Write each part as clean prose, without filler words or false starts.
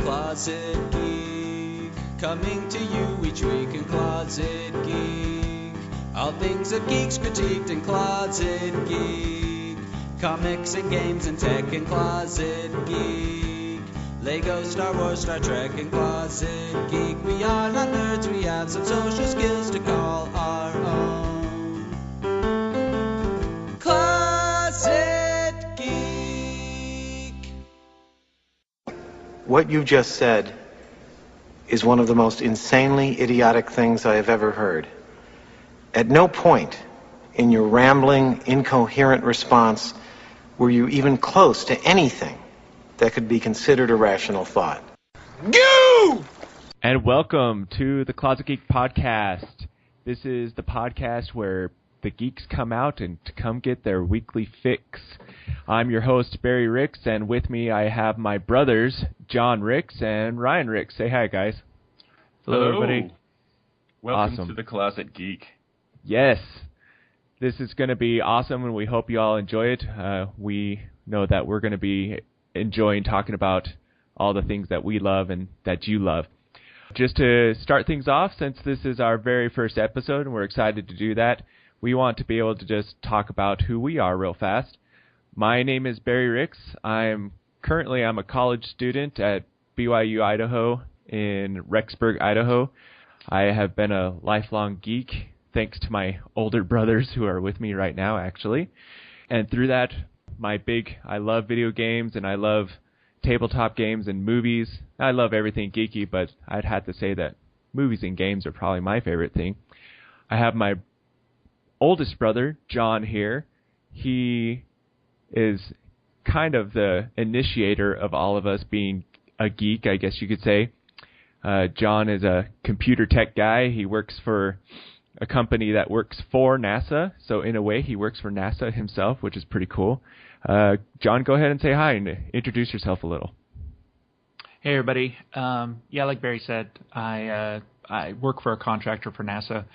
Closet Geek, coming to you each week in Closet Geek. All things a geek's critiqued in Closet Geek. Comics and games and tech in Closet Geek. Lego, Star Wars, Star Trek in Closet Geek. We are not nerds, we have some social skills to call our own. Closet Geek. What you just said is one of the most insanely idiotic things I have ever heard. At no point in your rambling, incoherent response were you even close to anything that could be considered a rational thought. Go! And welcome to the Closet Geek Podcast. This is the podcast where the geeks come out and come get their weekly fix. I'm your host, Barry Ricks, and with me I have my brothers, John Ricks and Ryan Ricks. Say hi, guys. Hello, everybody. Welcome Awesome. to the Closet Geek. Yes, this is going to be awesome, and we hope you all enjoy it. We know that we're going to be enjoying talking about all the things that we love and that you love. Just to start things off, since this is our very first episode, and we're excited to do that, we want to be able to just talk about who we are real fast. My name is Barry Ricks. I'm a college student at BYU, Idaho, in Rexburg, Idaho. I have been a lifelong geek, thanks to my older brothers who are with me right now, actually. And through that, I love video games, and I love tabletop games and movies. I love everything geeky, but I'd have to say that movies and games are probably my favorite thing. I have my oldest brother, John, here. He is kind of the initiator of all of us being a geek, I guess you could say. John is a computer tech guy. He works for a company that works for NASA, so in a way he works for NASA himself, which is pretty cool. John, go ahead and say hi and introduce yourself a little. Hey, everybody. Like Barry said, I work for a contractor for NASA,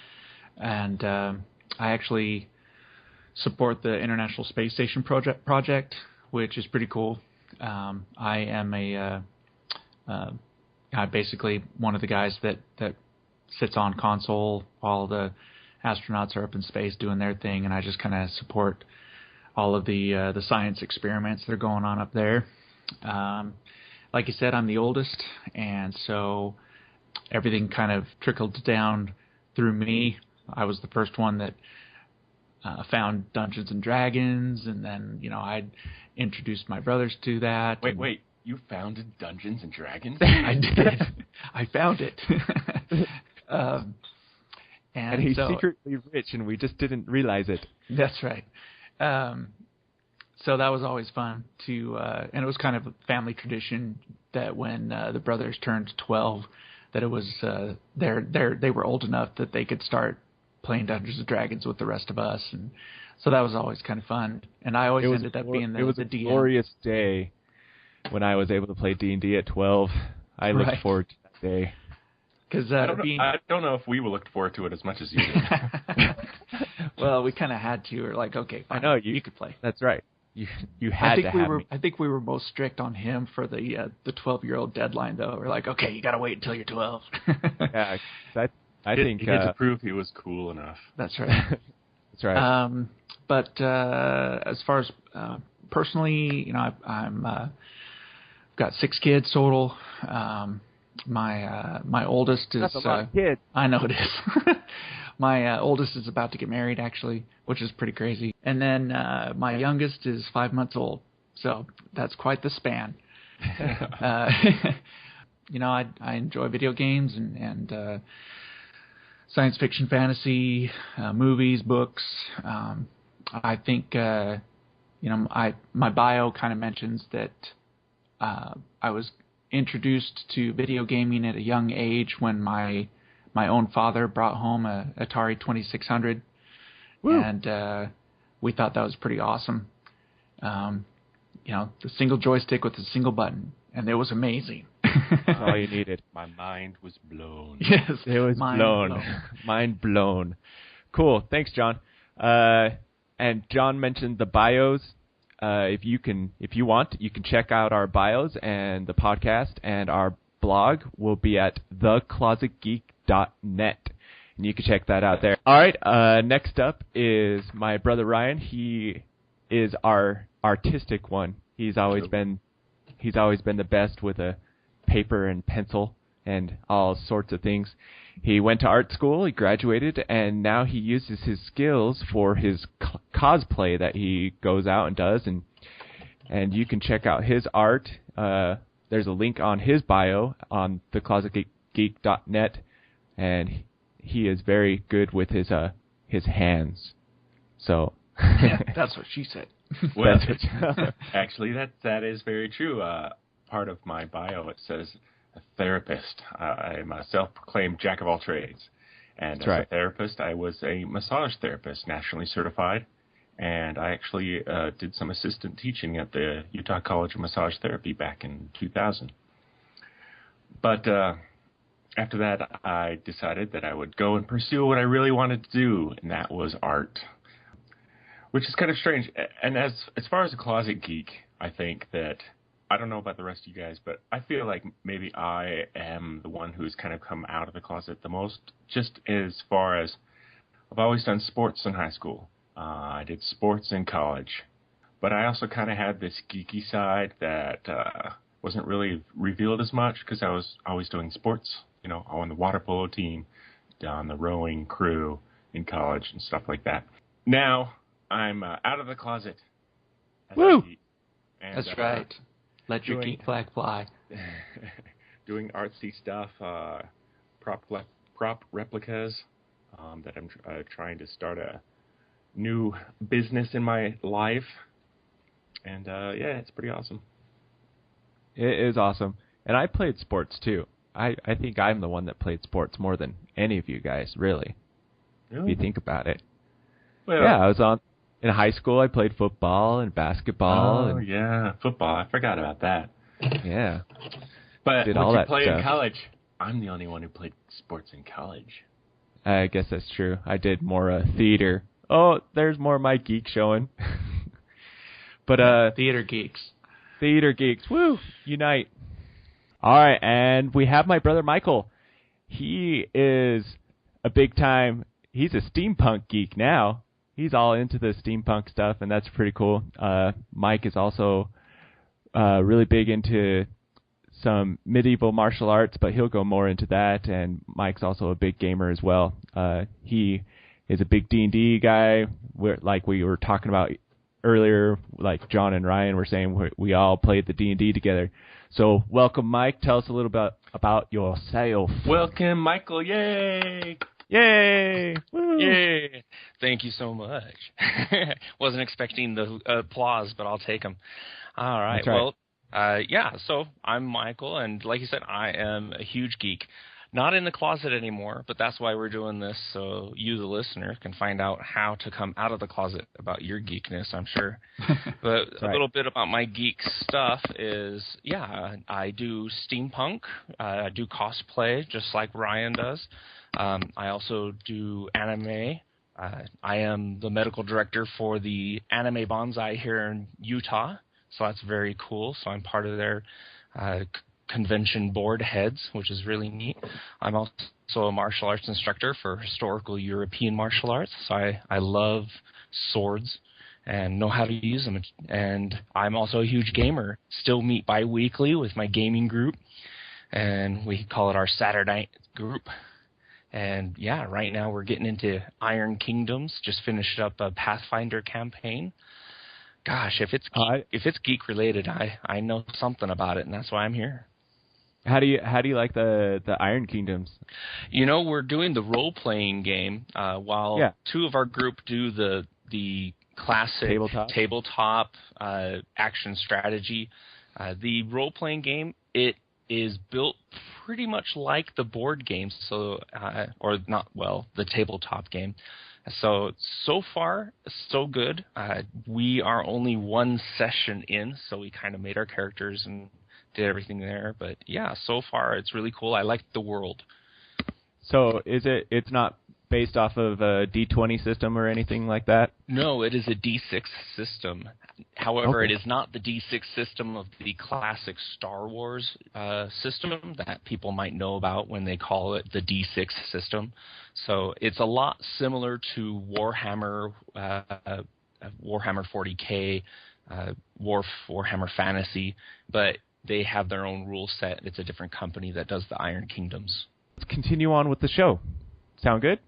and I actually support the International Space Station project, which is pretty cool. I am I'm basically one of the guys that sits on console. All the astronauts are up in space doing their thing, and I just kind of support all of the science experiments that are going on up there. Like you said, I'm the oldest, and so everything kind of trickled down through me. I was the first one that found Dungeons and Dragons, and then I introduced my brothers to that. Wait, you founded Dungeons and Dragons? I did. I found it. And he's secretly rich, and we just didn't realize it. That's right. So that was always fun to, and it was kind of a family tradition that when the brothers turned 12, that it was they were old enough that they could start playing Dungeons and Dragons with the rest of us, and so that was always kind of fun. And I always ended up being the DM. It was a glorious day when I was able to play D&D at 12. I looked forward to that day. Because I don't know if we looked forward to it as much as you did. Well, we kind of had to. We're like, okay, fine, I know you could play. That's right. You had to have me. I think we were most strict on him for the 12-year-old deadline, though. We're like, okay, you got to wait until you're 12. Yeah, I think he had to prove he was cool enough. That's right. That's right. But as far as personally, I've got 6 kids total. My oldest is. That's a lot of kids. I know it is. My oldest is about to get married, actually, which is pretty crazy. And then my youngest is 5 months old, so that's quite the span. I enjoy video games and science fiction, fantasy, movies, books. I think my bio kind of mentions that I was introduced to video gaming at a young age when my own father brought home a Atari 2600. Woo. And we thought that was pretty awesome. The single joystick with a single button, and it was amazing. That's all you needed. My mind was blown. Yes, it was blown. Mind blown. Cool. Thanks, John. And John mentioned the bios. if you want, you can check out our bios and the podcast, and our blog will be at theclosetgeek.net. And you can check that out there. All right, next up is my brother Ryan. He is our artistic one. He's always been the best with a paper and pencil and all sorts of things. He went to art school, he graduated, and now he uses his skills for his cosplay that he goes out and does. And you can check out his art. There's a link on his bio on theclosetgeek.net, and he is very good with his hands. So yeah, that's what she said. Well, actually, that is very true. Part of my bio, it says a therapist. I'm a self-proclaimed jack of all trades. And as a therapist, I was a massage therapist, nationally certified. And I actually did some assistant teaching at the Utah College of Massage Therapy back in 2000. But after that, I decided that I would go and pursue what I really wanted to do, and that was art. Which is kind of strange. And as far as a closet geek, I think that, I don't know about the rest of you guys, but I feel like maybe I am the one who's kind of come out of the closet the most, just as far as I've always done sports in high school. I did sports in college. But I also kind of had this geeky side that wasn't really revealed as much because I was always doing sports, on the water polo team, on the rowing crew in college and stuff like that. Now, I'm out of the closet. Woo! And, that's right. Let your geek flag fly. Doing artsy stuff, prop replicas, that I'm trying to start a new business in my life. And, it's pretty awesome. It is awesome. And I played sports, too. I think I'm the one that played sports more than any of you guys, really. If you think about it. Well, yeah, I was in high school, I played football and basketball. Oh, yeah, football. I forgot about that. Yeah. But did all that play stuff in college? I'm the only one who played sports in college. I guess that's true. I did more theater. Oh, there's more of my geek showing. But theater geeks. Theater geeks. Woo! Unite. All right, and we have my brother Michael. He is a big time. He's a steampunk geek now. He's all into the steampunk stuff, and that's pretty cool. Mike is also really big into some medieval martial arts, but he'll go more into that, and Mike's also a big gamer as well. He is a big D&D guy, like we were talking about earlier, like John and Ryan were saying, we all played the D&D together. So welcome, Mike. Tell us a little bit about yourself. Welcome, Michael. Yay! Yay! Woo. Yay! Thank you so much. Wasn't expecting the applause, but I'll take them. All right. Well, so I'm Michael, and like you said, I am a huge geek. Not in the closet anymore, but that's why we're doing this, so you, the listener, can find out how to come out of the closet about your geekness, I'm sure. But a little bit about my geek stuff is, I do steampunk. I do cosplay, just like Ryan does. I also do anime. I am the medical director for the Anime Bonsai here in Utah, so that's very cool. So I'm part of their convention board heads, which is really neat. I'm also a martial arts instructor for historical European martial arts, so I love swords and know how to use them. And I'm also a huge gamer. Still meet bi-weekly with my gaming group, and we call it our Saturday night group. And right now we're getting into Iron Kingdoms. Just finished up a Pathfinder campaign. Gosh, if it's geek related, I know something about it, and that's why I'm here. How do you like the Iron Kingdoms? We're doing the role playing game while two of our group do the classic tabletop action strategy. The role playing game, it is built pretty much like the board games, the tabletop game. So far, so good. We are only one session in, so we kind of made our characters and did everything there. But so far it's really cool. I like the world. So it's not based off of a D20 system or anything like that? No, it is a D6 system. However, It is not the D6 system of the classic Star Wars system that people might know about when they call it the D6 system. So it's a lot similar to Warhammer, Warhammer 40K, Warhammer Fantasy, but they have their own rule set. It's a different company that does the Iron Kingdoms. Let's continue on with the show. Sound good?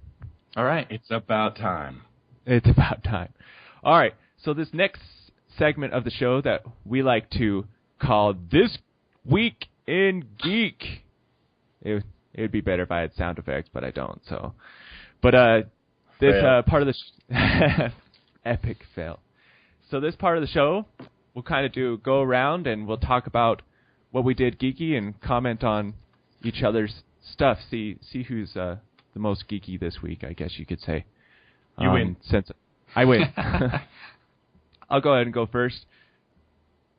All right. It's about time. It's about time. All right. So this next segment of the show that we like to call This Week in Geek. It would be better if I had sound effects, but I don't. So, but this part of the epic fail. So this part of the show, we'll kind of go around and we'll talk about what we did geeky and comment on each other's stuff. See who's the most geeky this week, I guess you could say. You win. Since I win. I'll go ahead and go first.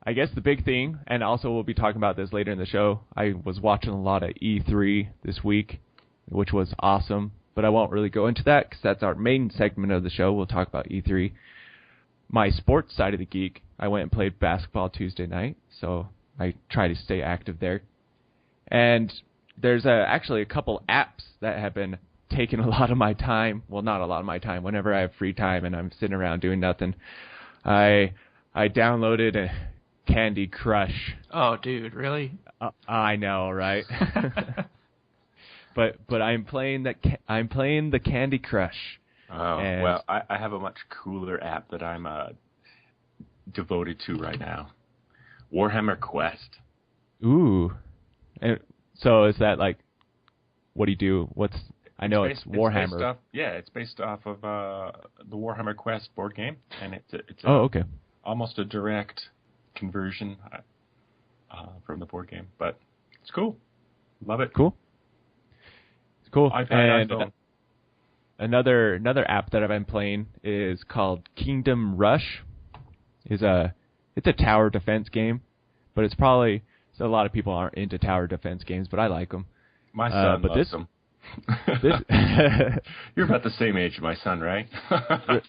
I guess the big thing, and also we'll be talking about this later in the show, I was watching a lot of E3 this week, which was awesome, but I won't really go into that because that's our main segment of the show. We'll talk about E3. My sports side of the geek, I went and played basketball Tuesday night, so I try to stay active there. And there's actually a couple apps that have been taking a lot of my time. Well, not a lot of my time. Whenever I have free time and I'm sitting around doing nothing, I downloaded Candy Crush. Oh, dude, really? I know, right? but I'm playing the Candy Crush. Oh, well, I have a much cooler app that I'm devoted to right now. Warhammer Quest. Ooh. And so is that like, what do you do? I know it's Warhammer. It's based off of the Warhammer Quest board game, and it's okay. Almost a direct conversion from the board game, but it's cool. Love it. Cool. It's cool. iPad, and iPhone. Another app that I've been playing is called Kingdom Rush. It's a tower defense game, but a lot of people aren't into tower defense games, but I like them. My son loves them. You're about the same age as my son, right?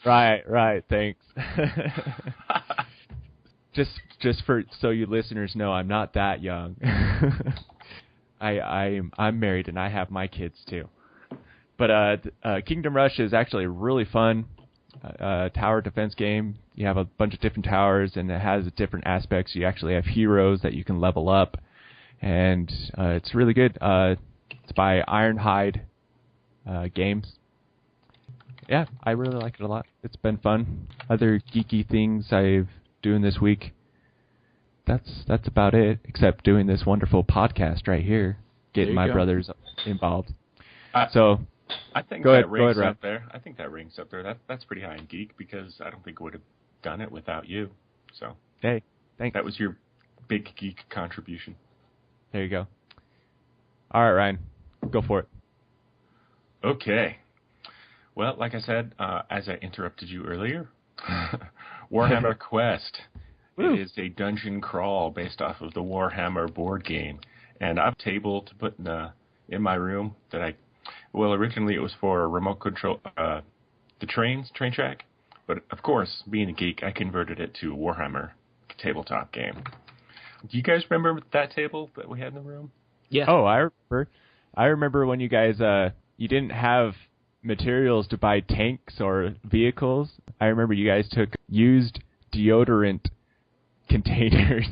Right. Thanks. just so you listeners know, I'm not that young. I'm married and I have my kids too. But Kingdom Rush is actually a really fun tower defense game. You have a bunch of different towers, and it has different aspects. You actually have heroes that you can level up, and it's really good. It's by Ironhide Games. Yeah, I really like it a lot. It's been fun. Other geeky things I'm doing this week. That's about it, except doing this wonderful podcast right here, getting my brothers involved. I think that rings up there. I think that rings up there. That's pretty high in geek because I don't think I would have done it without you. So hey, thanks. That was your big geek contribution. There you go. All right, Ryan, go for it. Okay. Well, like I said, as I interrupted you earlier, Warhammer Quest. It is a dungeon crawl based off of the Warhammer board game, and I've a table to put in my room that originally it was for a remote control, the train track, but of course, being a geek, I converted it to a Warhammer tabletop game. Do you guys remember that table that we had in the room? Yeah. Oh, I remember when you guys you didn't have materials to buy tanks or vehicles. I remember you guys took used deodorant containers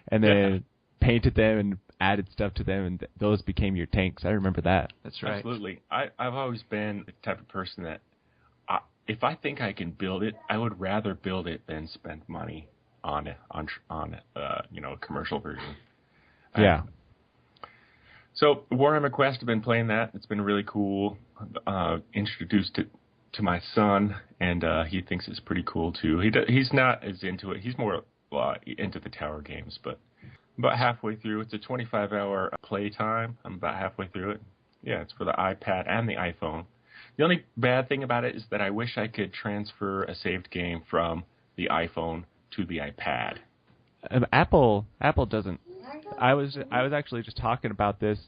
and then painted them and added stuff to them, and those became your tanks. I remember that. That's right. Absolutely. I've always been the type of person that if I think I can build it, I would rather build it than spend money on a commercial version. Yeah. So Warhammer Quest, I've been playing that. It's been really cool. Introduced it to my son, and he thinks it's pretty cool too. He's not as into it. He's more into the tower games, but about halfway through. It's a 25-hour play time. I'm about halfway through it. Yeah, it's for the iPad and the iPhone. The only bad thing about it is that I wish I could transfer a saved game from the iPhone to the iPad. Apple doesn't. I was actually just talking about this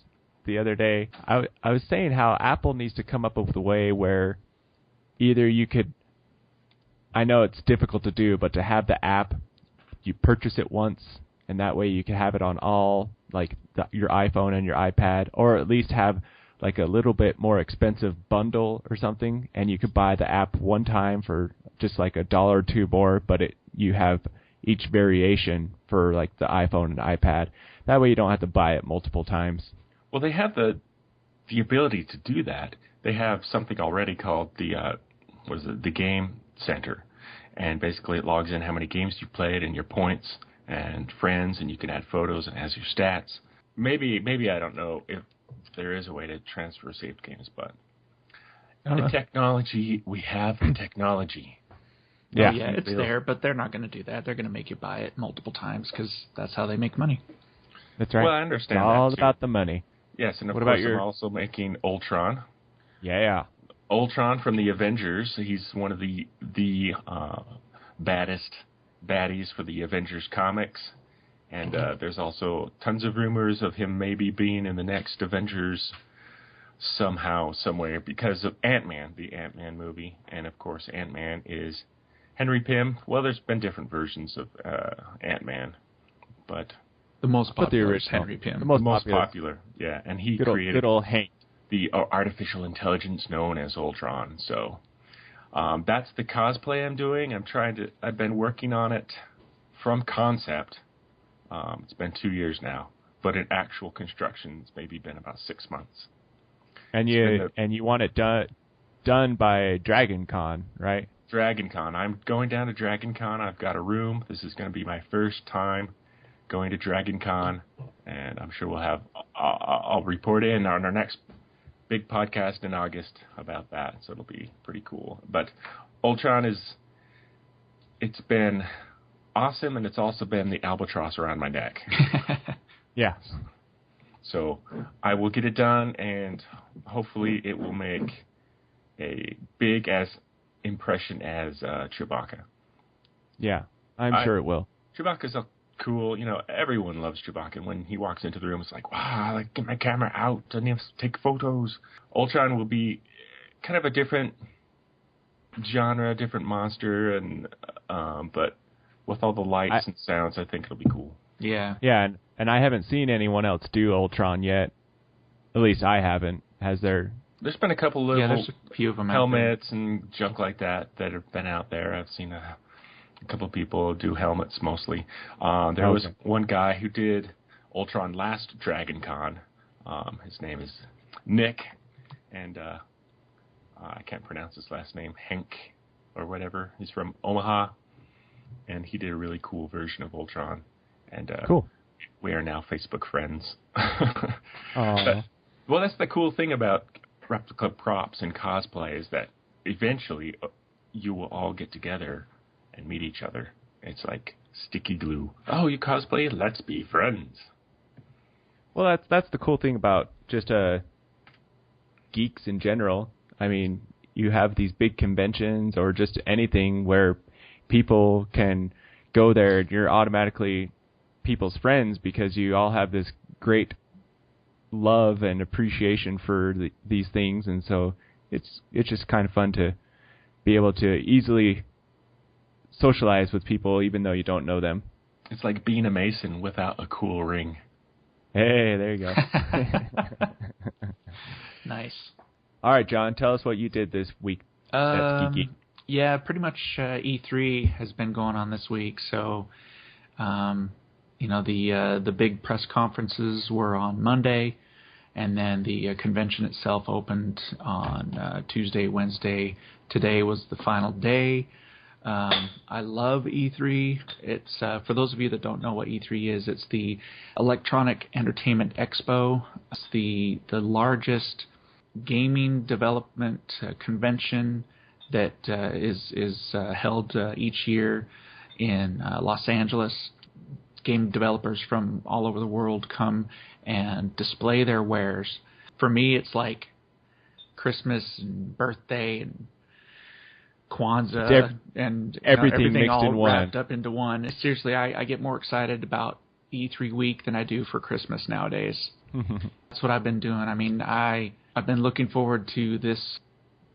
the other day. I was saying how Apple needs to come up with a way where either you could, I know it's difficult to do, but to have the app, you purchase it once, and that way you can have it on all, like your iPhone and your iPad, or at least have like a little bit more expensive bundle or something, and you could buy the app one time for just like $1 or $2 more, but you have each variation for like the iPhone and iPad. That way you don't have to buy it multiple times. Well, they have the ability to do that. They have something already called the Game Center, and basically it logs in how many games you played and your points and friends, and you can add photos and has your stats. Maybe I don't know if there is a way to transfer saved games, but the technology, we have the technology. Yeah, it's there, but they're not going to do that. They're going to make you buy it multiple times because that's how they make money. That's right. Well, I understand it's all that too. about the money. Yes, and of course I'm also making Ultron. Yeah. Ultron from the Avengers. He's one of the baddest baddies for the Avengers comics. And there's also tons of rumors of him maybe being in the next Avengers somehow, somewhere, because of Ant-Man, the Ant-Man movie. And, of course, Ant-Man is Henry Pym. Well, there's been different versions of Ant-Man, but the most popular is original. Henry Pym. The most popular, yeah. And he created good old Hank, the artificial intelligence known as Ultron. So that's the cosplay I'm doing. I've been working on it from concept. It's been 2 years now, but in actual construction, it's maybe been about 6 months. And you want it done by Dragon Con, right? Dragon Con. I'm going down to Dragon Con. I've got a room. This is going to be my first time going to Dragon Con, and I'm sure I'll report in on our next big podcast in August about that, so it'll be pretty cool. But Ultron it's been awesome, and it's also been the albatross around my neck. Yeah. So I will get it done, and hopefully it will make a big impression as Chewbacca. Yeah, I'm sure it will. Chewbacca's cool. Everyone loves Chewbacca. When he walks into the room, it's like, wow, like, get my camera out. I need to take photos. Ultron will be kind of a different genre, different monster, and but with all the lights and sounds, I think it'll be cool. Yeah. Yeah, and I haven't seen anyone else do Ultron yet. At least I haven't. Has there? There's been a couple there's a few of them helmets and junk like that have been out there. I've seen a couple of people do helmets mostly. There was one guy who did Ultron last Dragon Con. His name is Nick, and I can't pronounce his last name, Hank or whatever. He's from Omaha, and he did a really cool version of Ultron. And cool. We are now Facebook friends. Well, that's the cool thing about replica props and cosplay is that eventually you will all get together and meet each other. It's like sticky glue. Oh, you cosplay? Let's be friends. Well, that's the cool thing about just geeks in general. I mean, you have these big conventions or just anything where people can go there and you're automatically people's friends because you all have this great love and appreciation for these things, and so it's just kind of fun to be able to easily socialize with people even though you don't know them. It's like being a Mason without a cool ring. Hey, there you go. Nice. All right, John, tell us what you did this week. That's geeky. Yeah, pretty much E3 has been going on this week, so the big press conferences were on Monday, and then the convention itself opened on Tuesday, Wednesday. Today was the final day. I love E3. It's for those of you that don't know what E3 is, it's the Electronic Entertainment Expo. It's the largest gaming development convention that is held each year in Los Angeles. Game developers from all over the world come and display their wares. For me, it's like Christmas and birthday and Kwanzaa and everything mixed all in wrapped up into one. Seriously, I get more excited about E3 week than I do for Christmas nowadays. That's what I've been doing. I mean, I've been looking forward to this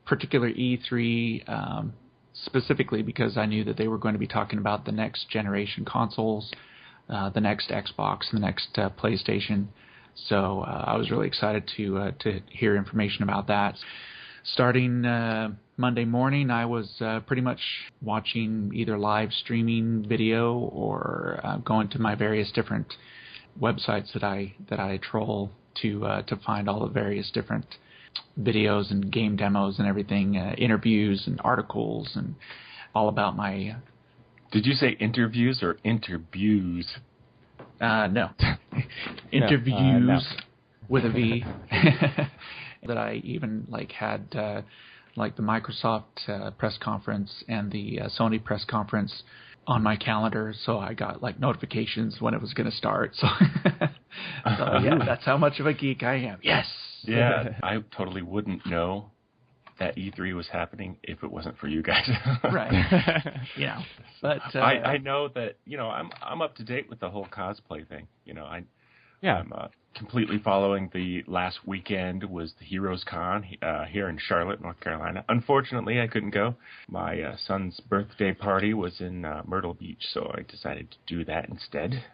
particular E3 specifically because I knew that they were going to be talking about the next generation consoles, the next Xbox, the next PlayStation. So I was really excited to hear information about that. Starting Monday morning, I was pretty much watching either live streaming video or going to my various different websites that I troll to find all the various different videos and game demos and everything, interviews and articles and all about my... Did you say interviews or interviews? No. Interviews no. with a V. That I even had the Microsoft press conference and the Sony press conference on my calendar, so I got notifications when it was going to start. So, yeah, that's how much of a geek I am. Yes. Yeah, I totally wouldn't know that E3 was happening if it wasn't for you guys. Right. Yeah. But I know that I'm up to date with the whole cosplay thing. I'm completely following. The last weekend was the Heroes Con here in Charlotte, North Carolina. Unfortunately, I couldn't go. My son's birthday party was in Myrtle Beach, so I decided to do that instead.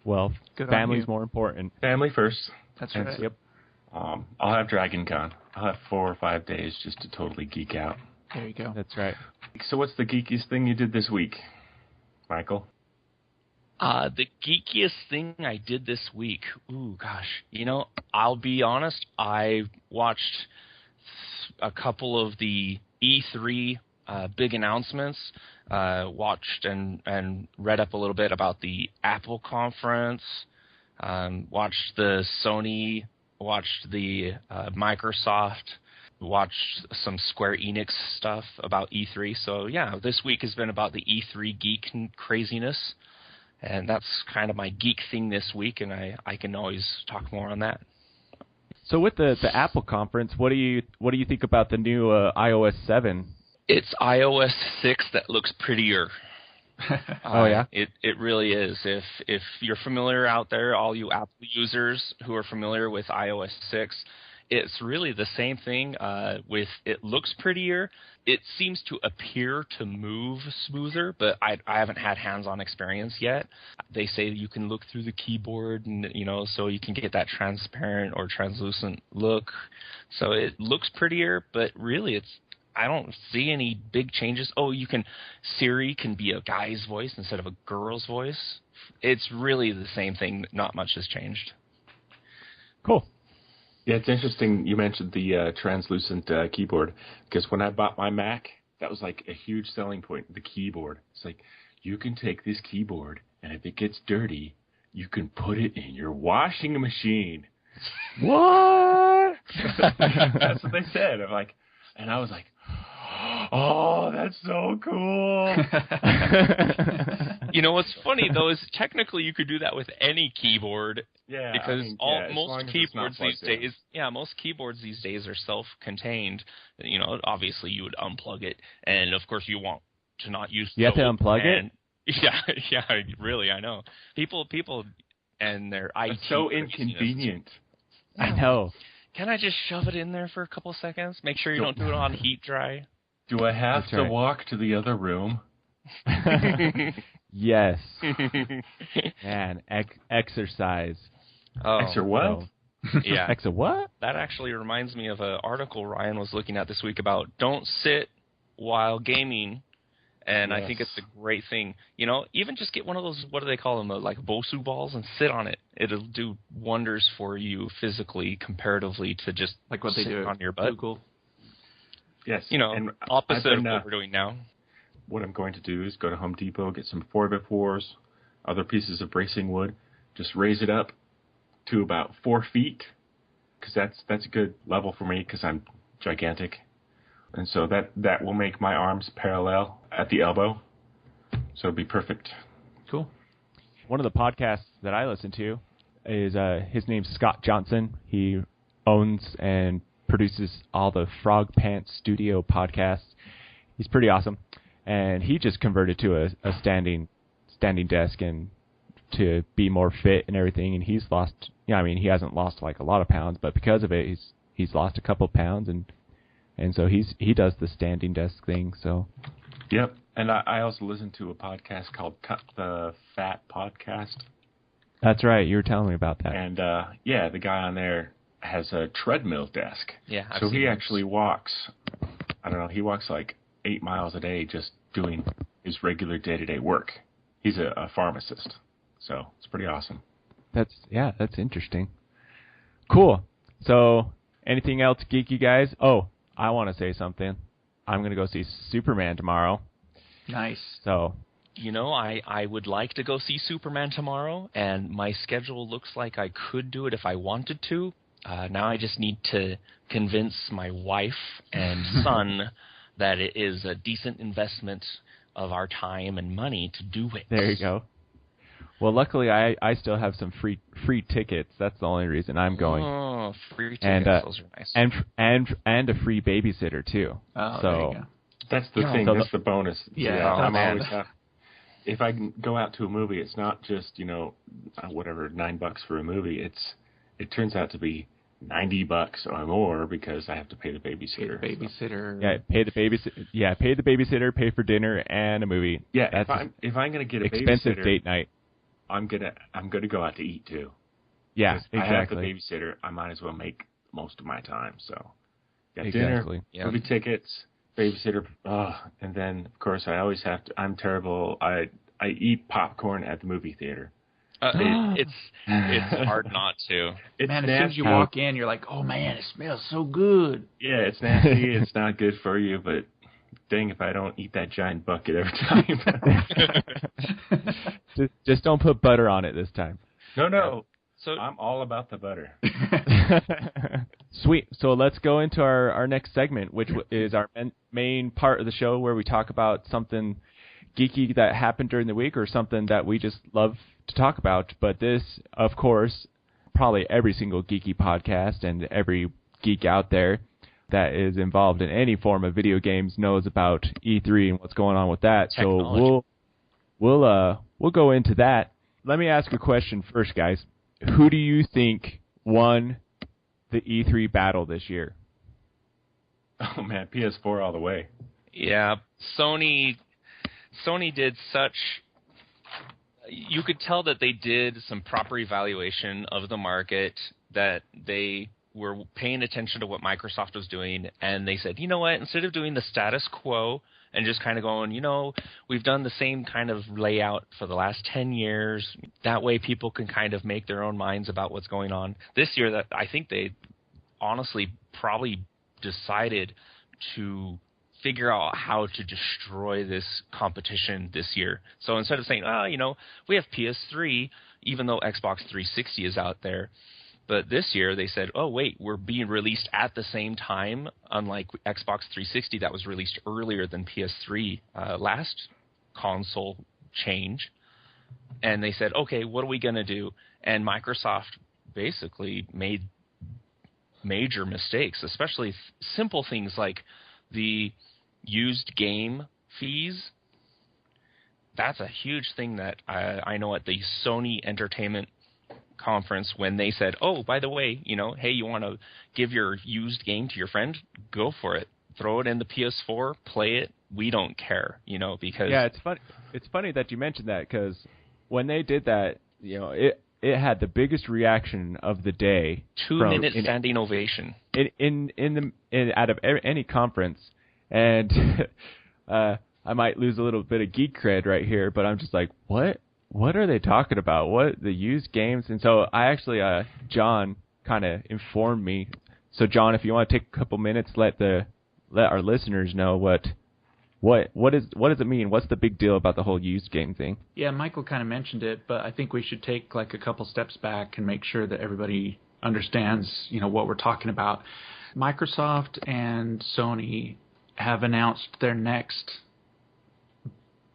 Well, family's more important. Family first. That's right. Yep. I'll have Dragon Con. I'll have 4 or 5 days just to totally geek out. There you go. That's right. So what's the geekiest thing you did this week, Michael? The geekiest thing I did this week. Ooh, gosh. I'll be honest. I watched a couple of the E3 big announcements. Watched and read up a little bit about the Apple conference. Watched the Sony. Watched the Microsoft. Watched some Square Enix stuff about E3. So, yeah, this week has been about the E3 geek craziness. And that's kind of my geek thing this week, and I can always talk more on that. So with the Apple conference, what do you think about the new iOS 7? It's iOS 6 that looks prettier. Oh yeah, it really is. If you're familiar out there, all you Apple users who are familiar with iOS 6, it's really the same thing. With it looks prettier. It seems to appear to move smoother, but I haven't had hands-on experience yet. They say you can look through the keyboard, and so you can get that transparent or translucent look. So it looks prettier, but really I don't see any big changes. Oh, Siri can be a guy's voice instead of a girl's voice. It's really the same thing. Not much has changed. Cool. Yeah, it's interesting you mentioned the translucent keyboard, because when I bought my Mac, that was a huge selling point, the keyboard. It's you can take this keyboard, and if it gets dirty, you can put it in your washing machine. What? That's what they said. And I was like, oh, that's so cool. What's funny, though, is technically you could do that with any keyboard. Yeah, because most keyboards these days, most keyboards these days are self-contained. Obviously you would unplug it, and of course you want to not use. You have to unplug it. Yeah, really, I know. People, and their IT. It's so inconvenient. I know. Can I just shove it in there for a couple seconds? Make sure you don't do it on heat dry. Do I have to walk to the other room? Yes. Man, exercise. Oh, Exer what? No. Yeah. Exer what? That actually reminds me of an article Ryan was looking at this week about don't sit while gaming. And yes. I think it's a great thing. Even just get one of those, what do they call them, Bosu balls, and sit on it. It'll do wonders for you physically, comparatively to just what they do on your butt. Google. Yes. And opposite of what we're doing now. What I'm going to do is go to Home Depot, get some 4x4s, other pieces of bracing wood, just raise it up to about 4 feet, because that's a good level for me, because I'm gigantic. And so that will make my arms parallel at the elbow. So it'll be perfect. Cool. One of the podcasts that I listen to is his name's Scott Johnson. He owns and produces all the Frog Pants Studio podcasts. He's pretty awesome. And he just converted to a standing desk and to be more fit and everything, and he's lost. I mean, he hasn't lost like a lot of pounds, but because of it, he's lost a couple pounds, and so he does the standing desk thing. So. Yep, and I also listen to a podcast called Cut the Fat Podcast. That's right. You were telling me about that. And the guy on there has a treadmill desk. Yeah, so he actually walks. I don't know. He walks like 8 miles a day just doing his regular day-to-day work. He's a pharmacist, so it's pretty awesome. That's interesting. Cool. So, anything else geeky, guys? Oh, I want to say something. I'm going to go see Superman tomorrow. Nice. So, I would like to go see Superman tomorrow, and my schedule looks like I could do it if I wanted to. Now I just need to convince my wife and son that it is a decent investment of our time and money to do it. There you go. Well, luckily I still have some free tickets. That's the only reason I'm going. Oh, free tickets, those are nice. And a free babysitter too. Oh, so there you go. That's the thing. So that's the bonus. Yeah, I'm always happy. If I can go out to a movie, it's not just whatever $9 for a movie. It turns out to be $90 or more because I have to pay the babysitter. Pay the babysitter, pay for dinner and a movie. Yeah, if I'm gonna get a expensive babysitter, date night. I'm gonna go out to eat too. Yeah, exactly. I have the babysitter. I might as well make most of my time. So, exactly. Dinner, movie tickets, babysitter, and then of course I always have to. I'm terrible. I eat popcorn at the movie theater. It's hard not to. Man, as soon as you walk in, you're like, oh man, it smells so good. Yeah, it's nasty. It's not good for you, but dang if I don't eat that giant bucket every time. just don't put butter on it this time. No. So I'm all about the butter. Sweet. So let's go into our next segment, which is our main part of the show where we talk about something geeky that happened during the week or something that we just love to talk about. But this, of course, probably every single geeky podcast and every geek out there that is involved in any form of video games knows about E3 and what's going on with that. Technology. So we'll go into that. Let me ask a question first, guys. Who do you think won the E3 battle this year? Oh man, PS4 all the way. Yeah, Sony did such. You could tell that they did some proper evaluation of the market, that they were paying attention to what Microsoft was doing, and they said, you know what, instead of doing the status quo and just kind of going, we've done the same kind of layout for the last 10 years, that way people can kind of make their own minds about what's going on. This year, that I think they honestly probably decided to figure out how to destroy this competition this year. So instead of saying, we have PS3, even though Xbox 360 is out there, but this year they said, oh, wait, we're being released at the same time, unlike Xbox 360 that was released earlier than PS3 last console change. And they said, okay, what are we going to do? And Microsoft basically made major mistakes, especially simple things like the used game fees. That's a huge thing that I know at the Sony Entertainment conference, when they said, oh, by the way, hey, you want to give your used game to your friend? Go for it. Throw it in the PS4, play it. We don't care, because... Yeah, it's funny that you mentioned that, because when they did that, it had the biggest reaction of the day. 2-minute standing ovation. Out of any conference, and I might lose a little bit of geek cred right here, but I'm just like, what? What are they talking about? What, the used games? And so I actually, John kind of informed me. So John, if you want to take a couple minutes, let our listeners know what does it mean? What's the big deal about the whole used game thing? Yeah, Michael kind of mentioned it, but I think we should take like a couple steps back and make sure that everybody understands, what we're talking about. Microsoft and Sony have announced their next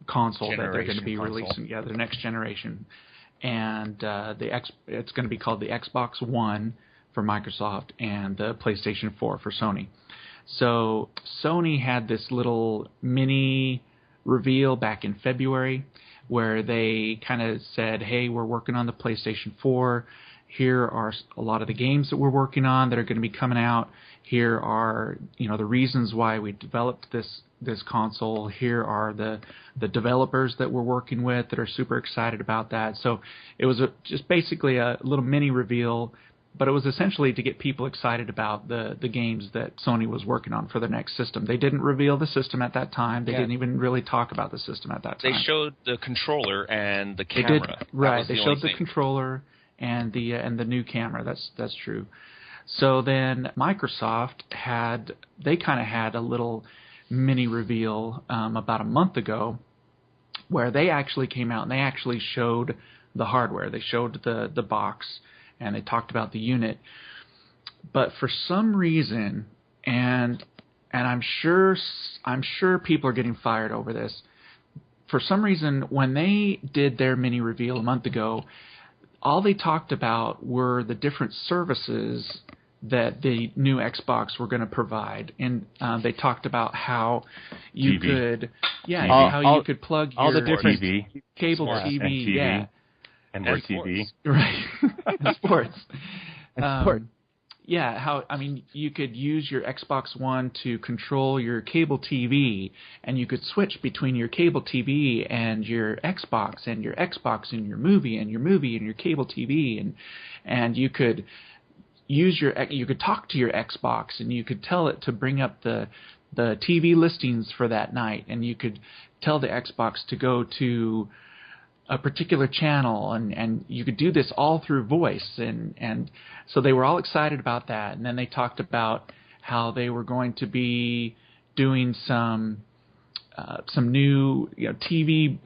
console that they're going to be releasing. Yeah, their next generation. And it's going to be called the Xbox One for Microsoft and the PlayStation 4 for Sony. So Sony had this little mini reveal back in February where they kind of said, hey, we're working on the PlayStation 4. Here are a lot of the games that we're working on that are going to be coming out. Here are, the reasons why we developed this console. Here are the developers that we're working with that are super excited about that. So it was just basically a little mini reveal, but it was essentially to get people excited about the games that Sony was working on for the next system. They didn't reveal the system at that time. They didn't even really talk about the system at that time. They showed the controller and the camera. They did, right. They showed the controller and the new camera. That's true. So then Microsoft had a little mini reveal about a month ago where they actually came out and they actually showed the hardware. They showed the box and they talked about the unit. But for some reason, and I'm sure people are getting fired over this. For some reason, when they did their mini reveal a month ago, all they talked about were the different services that the new Xbox were going to provide, and they talked about how you could plug your all the different TV, cable TV, and more TV, right, and sports, and sports. You could use your Xbox One to control your cable TV, and you could switch between your cable TV and your Xbox and your movie and your cable TV, and you could you could talk to your Xbox and you could tell it to bring up the TV listings for that night, and you could tell the Xbox to go to a particular channel, and you could do this all through voice, and so they were all excited about that. And then they talked about how they were going to be doing some new TV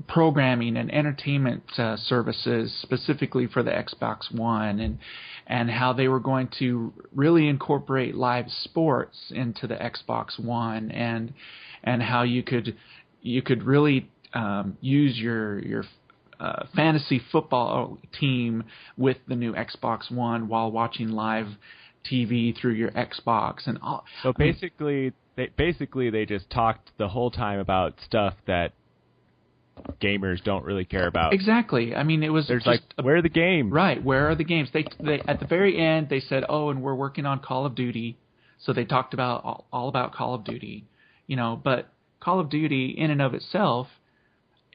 programming and entertainment services specifically for the Xbox One, and how they were going to really incorporate live sports into the Xbox One, and how you could really use your fantasy football team with the new Xbox One while watching live TV through your Xbox and all. So basically, they just talked the whole time about stuff that gamers don't really care about. Exactly. I mean, it was where are the games? Right. Where are the games? They at the very end they said, oh, and we're working on Call of Duty. So they talked about all about Call of Duty, but Call of Duty in and of itself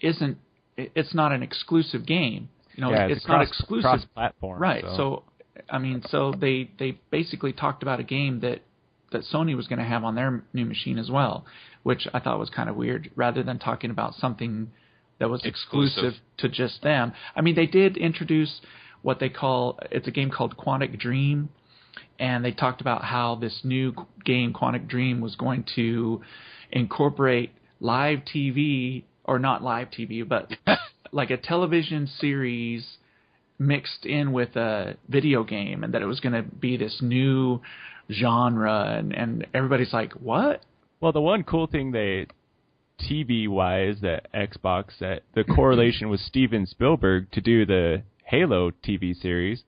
it's not an exclusive game. It's not exclusive cross-platform. Right. So they basically talked about a game that Sony was going to have on their new machine as well, which I thought was kind of weird, rather than talking about something that was exclusive to just them. I mean, they did introduce what they call, it's a game called Quantic Dream, and they talked about how this new game, Quantic Dream, was going to incorporate live TV, or not live TV, but like a television series mixed in with a video game, and that it was going to be this new genre, and everybody's like, what? Well, the one cool thing TV-wise, that Xbox, that the correlation with Steven Spielberg to do the Halo TV series,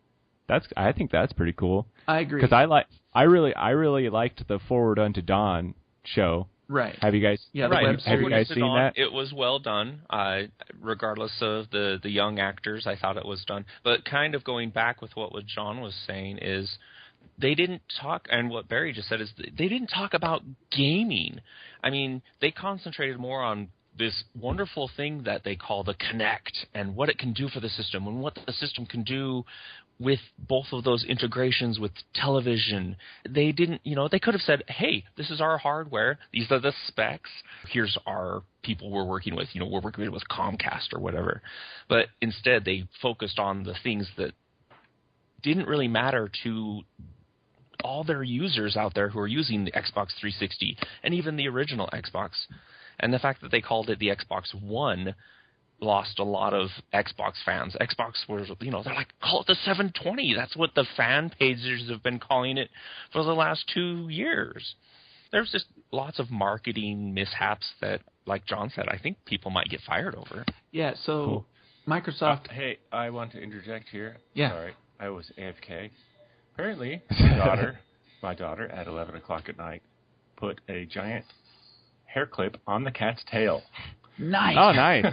I think that's pretty cool. I agree. Because I really liked the Forward Unto Dawn show. Right. Have you guys? Yeah. Right. Have you guys seen that? It was well done. Regardless of the young actors, I thought it was done. But kind of going back with what John was saying is, they didn't talk, and what Barry just said is they didn't talk about gaming. I mean, they concentrated more on this wonderful thing that they call the Kinect and what it can do for the system and what the system can do with both of those integrations with television. They didn't, they could have said, hey, this is our hardware. These are the specs. Here's our people we're working with. We're working with Comcast or whatever. But instead, they focused on the things that didn't really matter to all their users out there who are using the Xbox 360 and even the original Xbox. And the fact that they called it the Xbox One lost a lot of Xbox fans. Xbox was, they're like, call it the 720. That's what the fan pages have been calling it for the last 2 years. There's just lots of marketing mishaps that, like John said, I think people might get fired over. Yeah, so cool. Microsoft... hey, I want to interject here. Yeah. Sorry, I was AFK. Apparently, my daughter, at 11 o'clock at night, put a giant hair clip on the cat's tail. Nice. Oh, nice.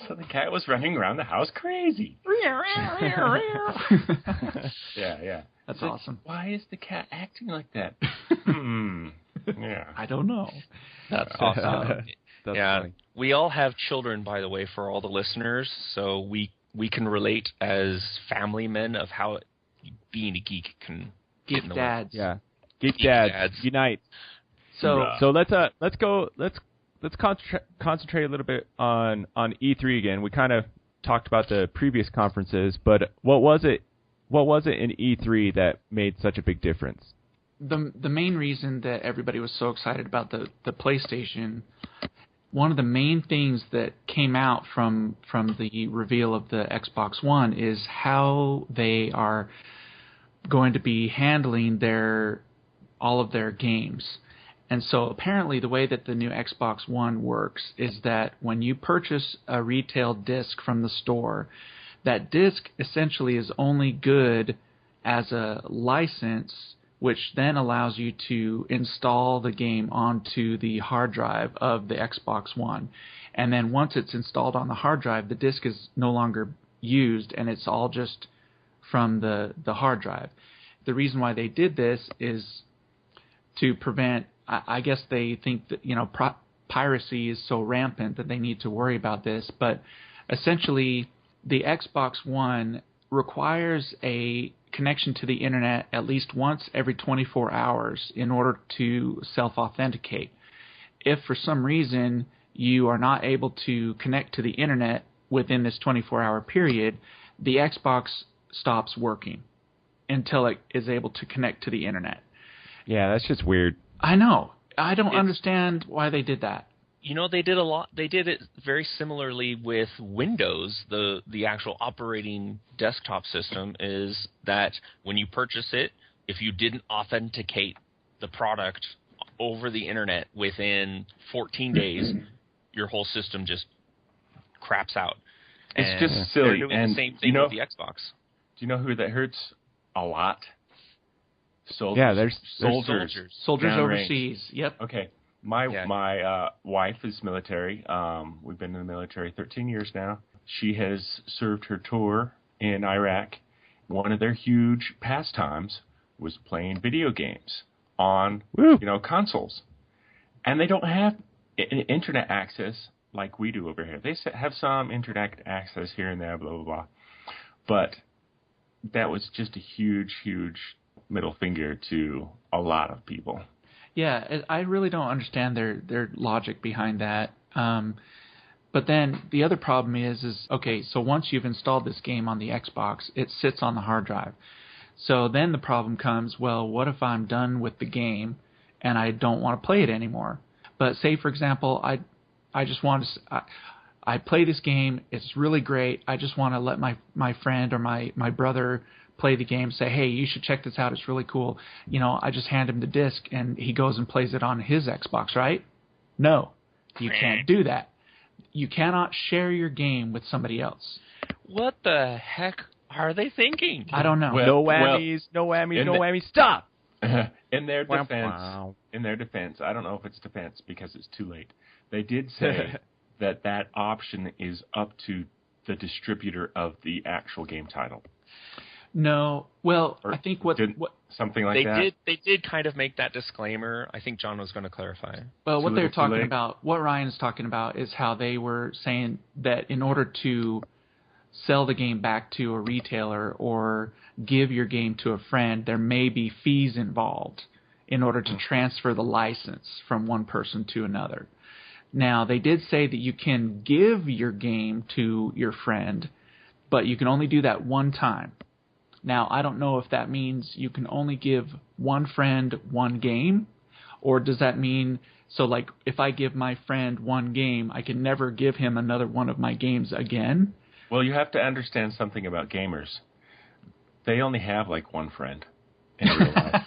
So the cat was running around the house crazy. Yeah. That's awesome. Why is the cat acting like that? Yeah. I don't know. That's awesome. That's yeah, funny. we all have children, by the way, for all the listeners, so we can relate as family men of how being a geek can get in the dads. way. Yeah, geek dads unite. So let's concentrate a little bit on E3 again. We kind of talked about the previous conferences, but what was it in E3 that made such a big difference? The main reason that everybody was so excited about the PlayStation, one of the main things that came out from the reveal of the Xbox One is how they are going to be handling all of their games. And so apparently the way that the new Xbox One works is that when you purchase a retail disc from the store, that disc essentially is only good as a license, which then allows you to install the game onto the hard drive of the Xbox One. And then once it's installed on the hard drive, the disc is no longer used, and it's all just from the hard drive. The reason why they did this is to prevent, I guess they think that, piracy is so rampant that they need to worry about this, but essentially the Xbox One requires a connection to the internet at least once every 24 hours in order to self-authenticate. If for some reason you are not able to connect to the internet within this 24-hour period, the Xbox stops working until it is able to connect to the internet. Yeah, that's just weird. I know. I don't understand why they did that. They did a lot. They did it very similarly with Windows. The actual operating desktop system is that when you purchase it, if you didn't authenticate the product over the internet within 14 days, your whole system just craps out. It's just silly. They're doing the same thing with the Xbox. Do you know who that hurts a lot? Soldiers. Yeah, there's soldiers overseas. Yep. Okay. My wife is military. We've been in the military 13 years now. She has served her tour in Iraq. One of their huge pastimes was playing video games on consoles, and they don't have internet access like we do over here. They have some internet access here and there, blah blah blah, but that was just a huge middle finger to a lot of people. Yeah, I really don't understand their logic behind that. But then the other problem is okay, so once you've installed this game on the Xbox, it sits on the hard drive. So then the problem comes, well, what if I'm done with the game and I don't want to play it anymore? But say, for example, I just want to... I play this game, it's really great, I just want to let my friend or my brother play the game, say, hey, you should check this out, it's really cool. I just hand him the disc and he goes and plays it on his Xbox, right? No, you can't do that. You cannot share your game with somebody else. What the heck are they thinking? I don't know. No whammies, stop! In their defense, I don't know if it's defense because it's too late. They did say that option is up to the distributor of the actual game title. No, well, I think something like that. They did kind of make that disclaimer. I think John was going to clarify. Well, what they're talking about, what Ryan's talking about, is how they were saying that in order to sell the game back to a retailer or give your game to a friend, there may be fees involved in order to transfer the license from one person to another. Now, they did say that you can give your game to your friend, but you can only do that one time. Now, I don't know if that means you can only give one friend one game, or does that mean, so like if I give my friend one game, I can never give him another one of my games again? Well, you have to understand something about gamers. They only have like one friend in real life.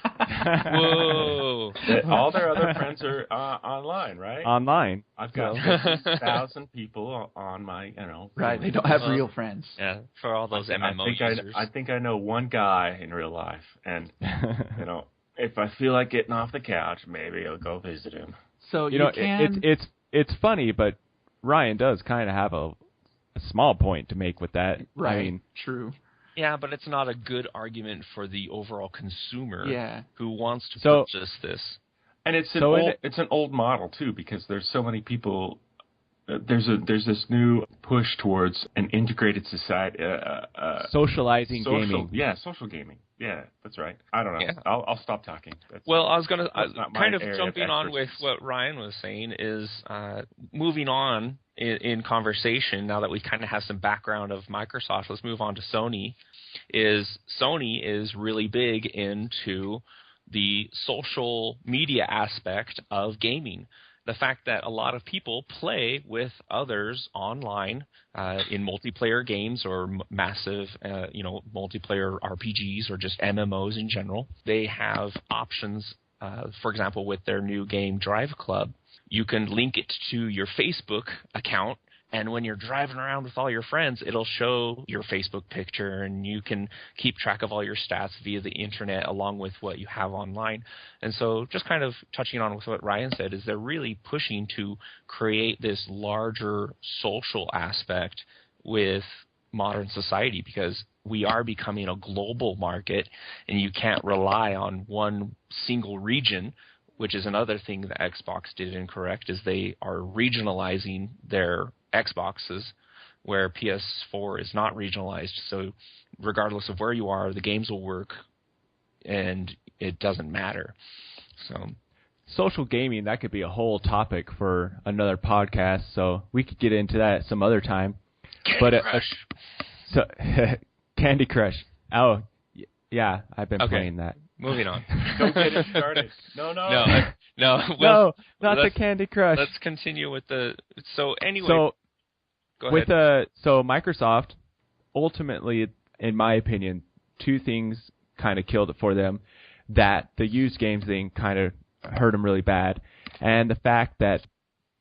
Whoa! All their other friends are online, right? Online. I've got 50,000 people on my, Right, they don't have real friends. Yeah, for all those MMO users. I think I know one guy in real life, and if I feel like getting off the couch, maybe I'll go visit him. So it's funny, but Ryan does kind of have a small point to make with that. Right. I mean, true. Yeah, but it's not a good argument for the overall consumer who wants to purchase this. And it's an old model too, because there's so many people. There's this new push towards an integrated society, socializing gaming. Yeah, social gaming. Yeah, that's right. I don't know. Yeah. I'll stop talking. I was going to kind of jumping on with what Ryan was saying is moving on in conversation. Now that we kind of have some background of Microsoft, let's move on to Sony. Sony is really big into the social media aspect of gaming. The fact that a lot of people play with others online in multiplayer games or massive, multiplayer RPGs or just MMOs in general. They have options, for example, with their new game Drive Club. You can link it to your Facebook account, and when you're driving around with all your friends, it'll show your Facebook picture, and you can keep track of all your stats via the internet along with what you have online. And so just kind of touching on with what Ryan said is they're really pushing to create this larger social aspect with modern society, because we are becoming a global market, and you can't rely on one single region, which is another thing that Xbox did incorrect, is they are regionalizing their Xboxes, where PS4 is not regionalized. So regardless of where you are, the games will work, and it doesn't matter. So social gaming, that could be a whole topic for another podcast, so we could get into that some other time. Candy Crush. Candy Crush. Oh, yeah, I've been playing that. Moving on. Don't get it started. No. No, not the Candy Crush. Let's continue with the. So anyway, go ahead. So Microsoft, ultimately, in my opinion, two things kind of killed it for them. That the used games thing kind of hurt them really bad, and the fact that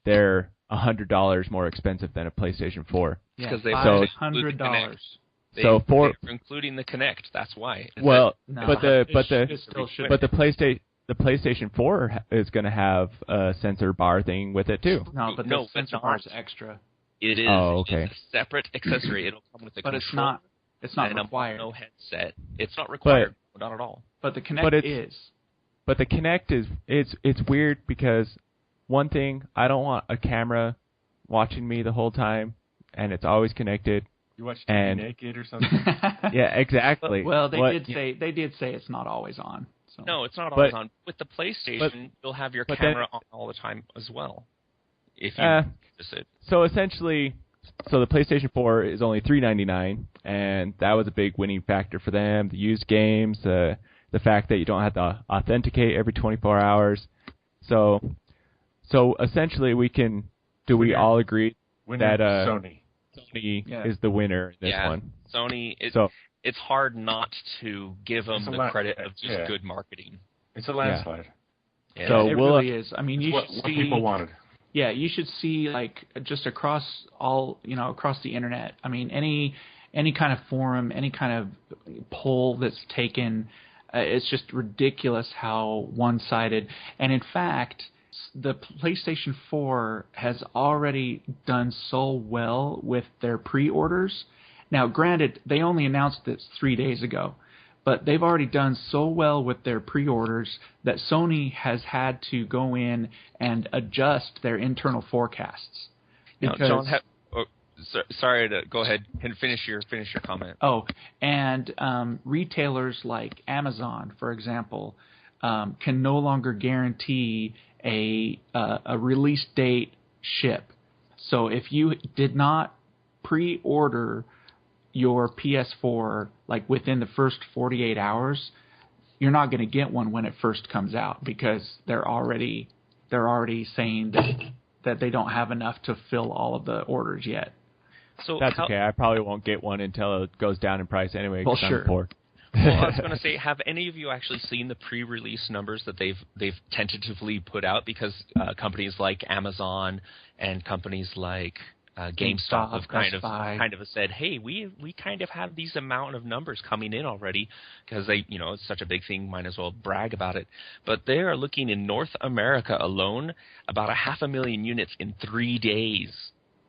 they're $100 more expensive than a PlayStation 4. Because they $100. They're including the Kinect. That's why. But the PlayStation 4 is going to have a sensor bar thing with it too. No, but the sensor bar is extra. It is. Oh, okay. It's a separate accessory. It'll come with a controller. But it's not required. No headset. It's not required. Not at all. But the Kinect is. But the Kinect is it's weird because one thing, I don't want a camera watching me the whole time, and it's always connected. You watch TV naked or something? Yeah, exactly. Well, they did say it's not always on. So. No, it's not always on. With the PlayStation, you'll have your camera on all the time as well. If you purchase it. So essentially, the PlayStation 4 is only $399, and that was a big winning factor for them. The used games, the fact that you don't have to authenticate every 24 hours. So essentially, we all agree that Sony is the winner in this one. Sony. It's hard not to give them the credit of just good marketing. It's a landslide. Yeah. So it really is. I mean, what people wanted. Yeah, you should see just across the internet. I mean, any kind of forum, any kind of poll that's taken, it's just ridiculous how one-sided. And in fact, the PlayStation 4 has already done so well with their pre-orders. Now, granted, they only announced this 3 days ago, but they've already done so well with their pre-orders that Sony has had to go in and adjust their internal forecasts. Now, John, sorry to go ahead and finish your comment. Oh, and retailers like Amazon, for example, can no longer guarantee a release date ship. So if you did not pre-order your PS4 within the first 48 hours, you're not going to get one when it first comes out, because they're already saying that they don't have enough to fill all of the orders yet. So that's okay. I probably won't get one until it goes down in price anyway. Well, sure. I'm poor. Well, I was going to say, have any of you actually seen the pre-release numbers that they've tentatively put out? Because companies like Amazon and companies like GameStop have kind of said, hey, we kind of have these amount of numbers coming in already, because it's such a big thing, might as well brag about it. But they are looking in North America alone about 500,000 units in 3 days.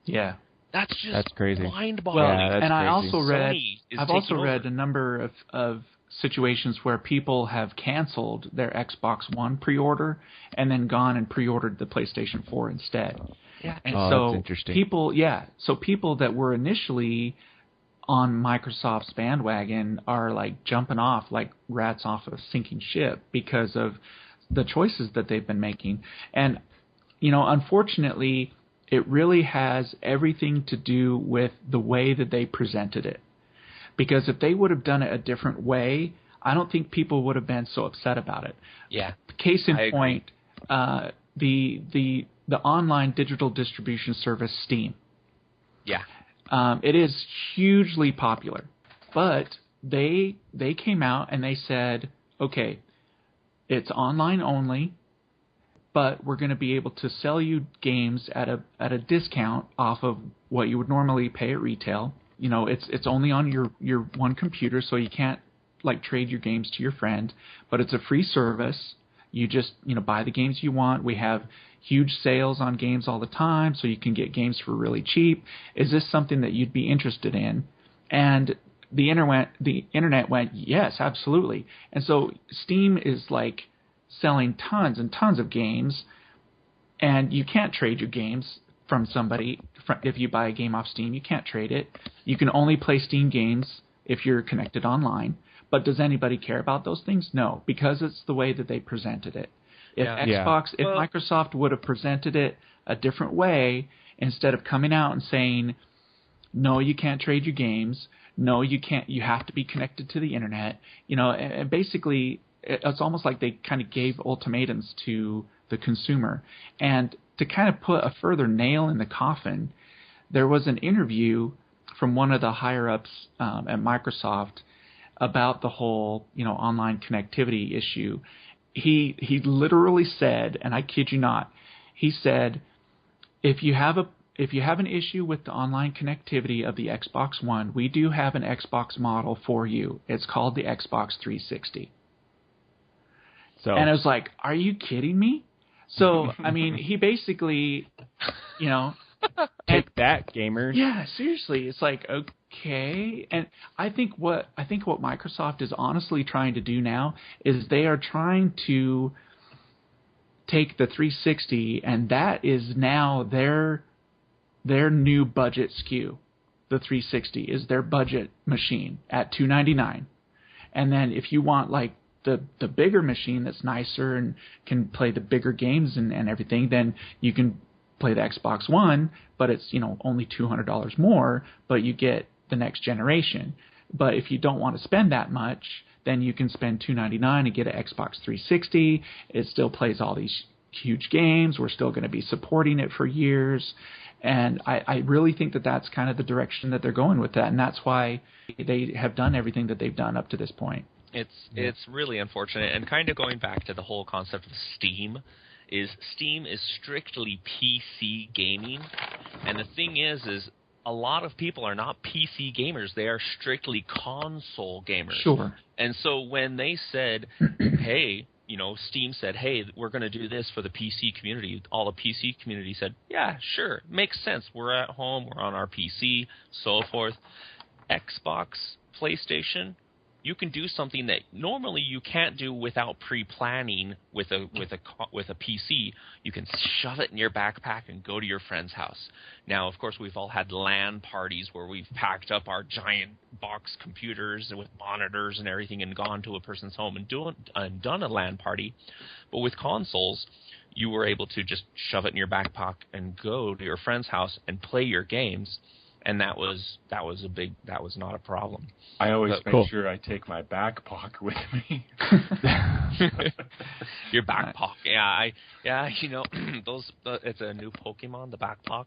Yeah. That's crazy. mind-boggling. Well, yeah, and I also read, I've also read a number of situations where people have canceled their Xbox One pre-order and then gone and pre-ordered the PlayStation 4 instead. Yeah. And that's interesting. People that were initially on Microsoft's bandwagon are like jumping off like rats off a sinking ship because of the choices that they've been making. And, unfortunately, it really has everything to do with the way that they presented it. Because if they would have done it a different way, I don't think people would have been so upset about it. Yeah. Case in point, the online digital distribution service Steam. Yeah. It is hugely popular, but they came out and they said, okay, it's online only, but we're going to be able to sell you games at a discount off of what you would normally pay at retail. It's only on your one computer, so you can't like trade your games to your friend, but it's a free service. You just, buy the games you want. We have huge sales on games all the time, so you can get games for really cheap. Is this something that you'd be interested in? And the internet went, yes, absolutely. And so Steam is like selling tons and tons of games, and you can't trade your games from somebody. If you buy a game off Steam, you can't trade it. You can only play Steam games if you're connected online. But does anybody care about those things? No, because it's the way that they presented it. If Microsoft would have presented it a different way, instead of coming out and saying, no, you can't trade your games, no, you can't, you have to be connected to the internet, and basically it's almost like they kind of gave ultimatums to the consumer. And to kind of put a further nail in the coffin, there was an interview from one of the higher-ups at Microsoft about the whole, online connectivity issue. He literally said, and I kid you not, he said, if you have an issue with the online connectivity of the Xbox One, we do have an Xbox model for you. It's called the Xbox 360. And I was like, are you kidding me? So, I mean, he basically, take that, gamers. Yeah, seriously. It's like, okay. And I think what Microsoft is honestly trying to do now is they are trying to take the 360, and that is now their new budget SKU. The 360 is their budget machine at $299. And then if you want like the bigger machine that's nicer and can play the bigger games and everything, then you can play the Xbox One, but it's only $200 more, but you get the next generation. But if you don't want to spend that much, then you can spend $299 and get an Xbox 360. It still plays all these huge games. We're still going to be supporting it for years. And I really think that that's kind of the direction that they're going with that, and that's why they have done everything that they've done up to this point. It's really unfortunate, and kind of going back to the whole concept of Steam is strictly PC gaming, and the thing is a lot of people are not PC gamers. They are strictly console gamers. Sure. And so when they said, hey, Steam said, hey, we're going to do this for the PC community, all the PC community said, yeah, sure, makes sense. We're at home, we're on our PC, so forth. Xbox, PlayStation, you can do something that normally you can't do without pre-planning with a PC. You can shove it in your backpack and go to your friend's house. Now, of course, we've all had LAN parties where we've packed up our giant box computers with monitors and everything and gone to a person's home and done a LAN party. But with consoles, you were able to just shove it in your backpack and go to your friend's house and play your games. And that was not a problem. I always make sure I take my backpack with me. Your backpack, those. It's a new Pokemon, the backpack.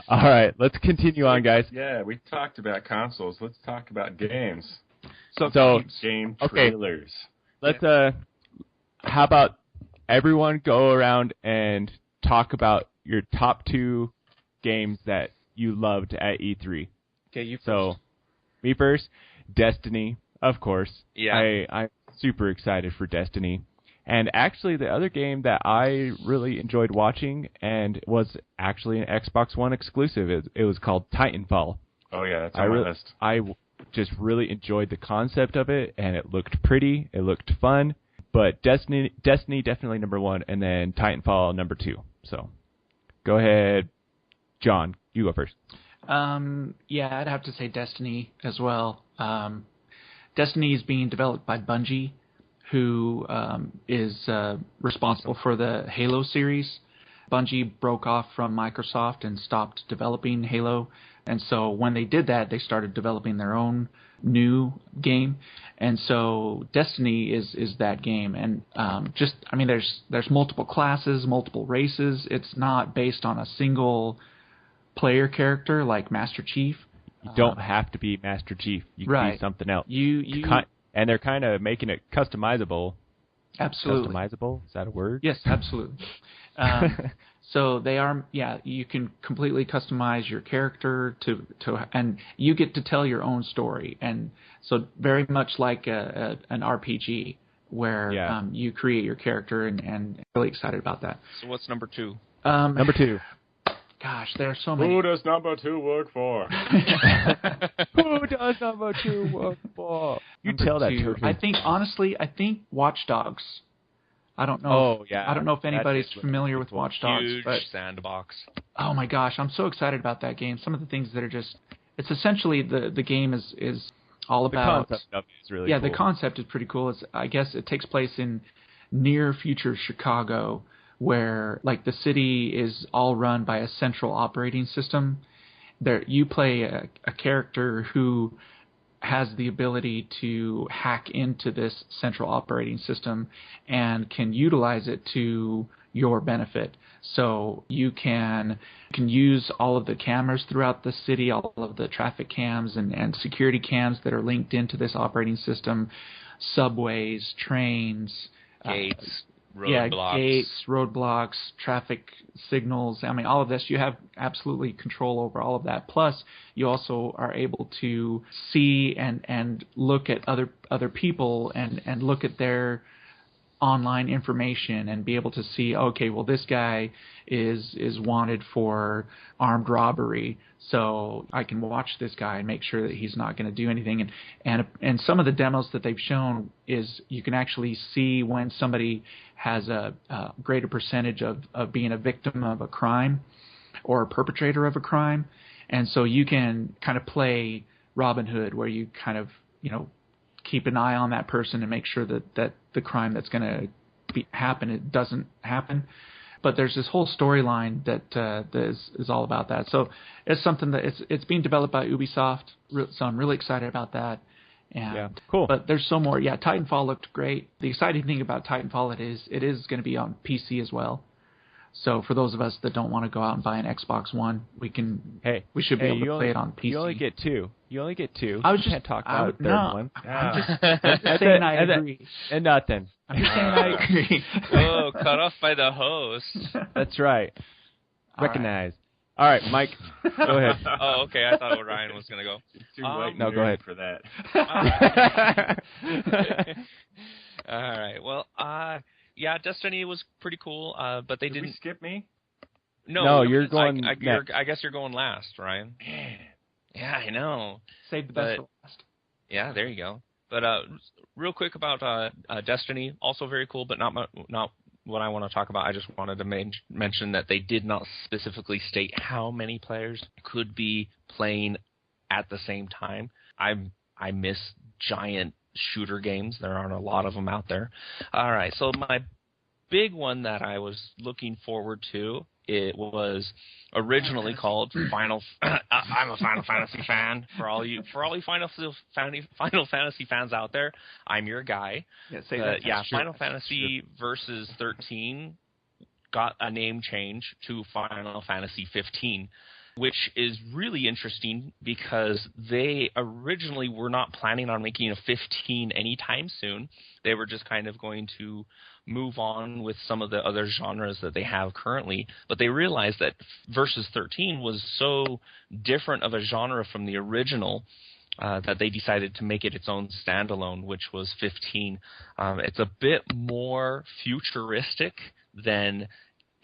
All right, let's continue on, guys. Yeah, we talked about consoles. Let's talk about games. So game trailers. Let's. How about everyone go around and talk about your top 2 games that you loved at E3. Okay, you first. So, me first. Destiny, of course. Yeah. I'm super excited for Destiny. And actually, the other game that I really enjoyed watching and was actually an Xbox One exclusive, it was called Titanfall. Oh, yeah, that's on my list. I just really enjoyed the concept of it, and it looked pretty, it looked fun. But Destiny definitely number 1, and then Titanfall number 2. So go ahead, John, you go first. Yeah, I'd have to say Destiny as well. Destiny is being developed by Bungie, who is responsible for the Halo series. Bungie broke off from Microsoft and stopped developing Halo. And so when they did that, they started developing their own new game. And so Destiny is that game. And there's multiple classes, multiple races. It's not based on a single player character like Master Chief. You don't have to be Master Chief. You can be something else. And they're kind of making it customizable. Absolutely. Customizable? Is that a word? Yes, absolutely. So they are, you can completely customize your character and you get to tell your own story. And so very much like an RPG where you create your character and really excited about that. So what's number 2? Number 2. Gosh, there are so many. Who does number 2 work for? Who does number 2 work for? You tell that to I think Watch Dogs. I don't know. Oh, yeah. I don't know if anybody's familiar with Watch Dogs. Huge but, sandbox. Oh my gosh, I'm so excited about that game. Some of the things that are it's essentially the game is all about. The concept of it is really cool. The concept is pretty cool. I guess it takes place in near future Chicago, where like the city is all run by a central operating system. There, you play a character who has the ability to hack into this central operating system and can utilize it to your benefit. So you can use all of the cameras throughout the city, all of the traffic cams and security cams that are linked into this operating system, subways, trains, gates. Roadblocks. Gates, roadblocks, traffic signals. I mean, all of this, you have absolutely control over all of that. Plus, you also are able to see and look at other people and look at their online information and be able to see, okay, well, this guy is wanted for armed robbery, so I can watch this guy and make sure that he's not going to do anything. And some of the demos that they've shown is you can actually see when somebody has a greater percentage of being a victim of a crime or a perpetrator of a crime. And so you can kind of play Robin Hood, where you kind of, keep an eye on that person and make sure that the crime that's going to happen, it doesn't happen. But there's this whole storyline that is all about that. So it's something that it's being developed by Ubisoft, so I'm really excited about that. And, cool. But there's so more. Yeah, Titanfall looked great. The exciting thing about Titanfall it is going to be on PC as well. So for those of us that don't want to go out and buy an Xbox One, we should be able to play it on PC. You only get 2. I can't talk about a third one. I'm just saying I agree. And nothing. I'm just saying I agree. Oh, cut off by the host. That's right. Recognize. All right, Mike, go ahead. Oh, okay. I thought Ryan was going to go. It's too late. No, go ahead for that. All right. Well, yeah, Destiny was pretty cool, but they didn't skip me. No, you're going. I guess you're going last, Ryan. Man. Yeah, I know. Save the best for last. Yeah, there you go. But real quick about Destiny, also very cool, but not what I want to talk about. I just wanted to mention that they did not specifically state how many players could be playing at the same time. I miss giant shooter games. There aren't a lot of them out there. All right, so my big one that I was looking forward to, it was originally called Final. I'm a Final Fantasy fan. For all you Final Fantasy fans out there, I'm your guy. Final Fantasy Versus 13 got a name change to Final Fantasy 15, which is really interesting because they originally were not planning on making a 15 anytime soon. They were just kind of going to move on with some of the other genres that they have currently, but they realized that Versus 13 was so different of a genre from the original that they decided to make it its own standalone, which was 15. It's a bit more futuristic than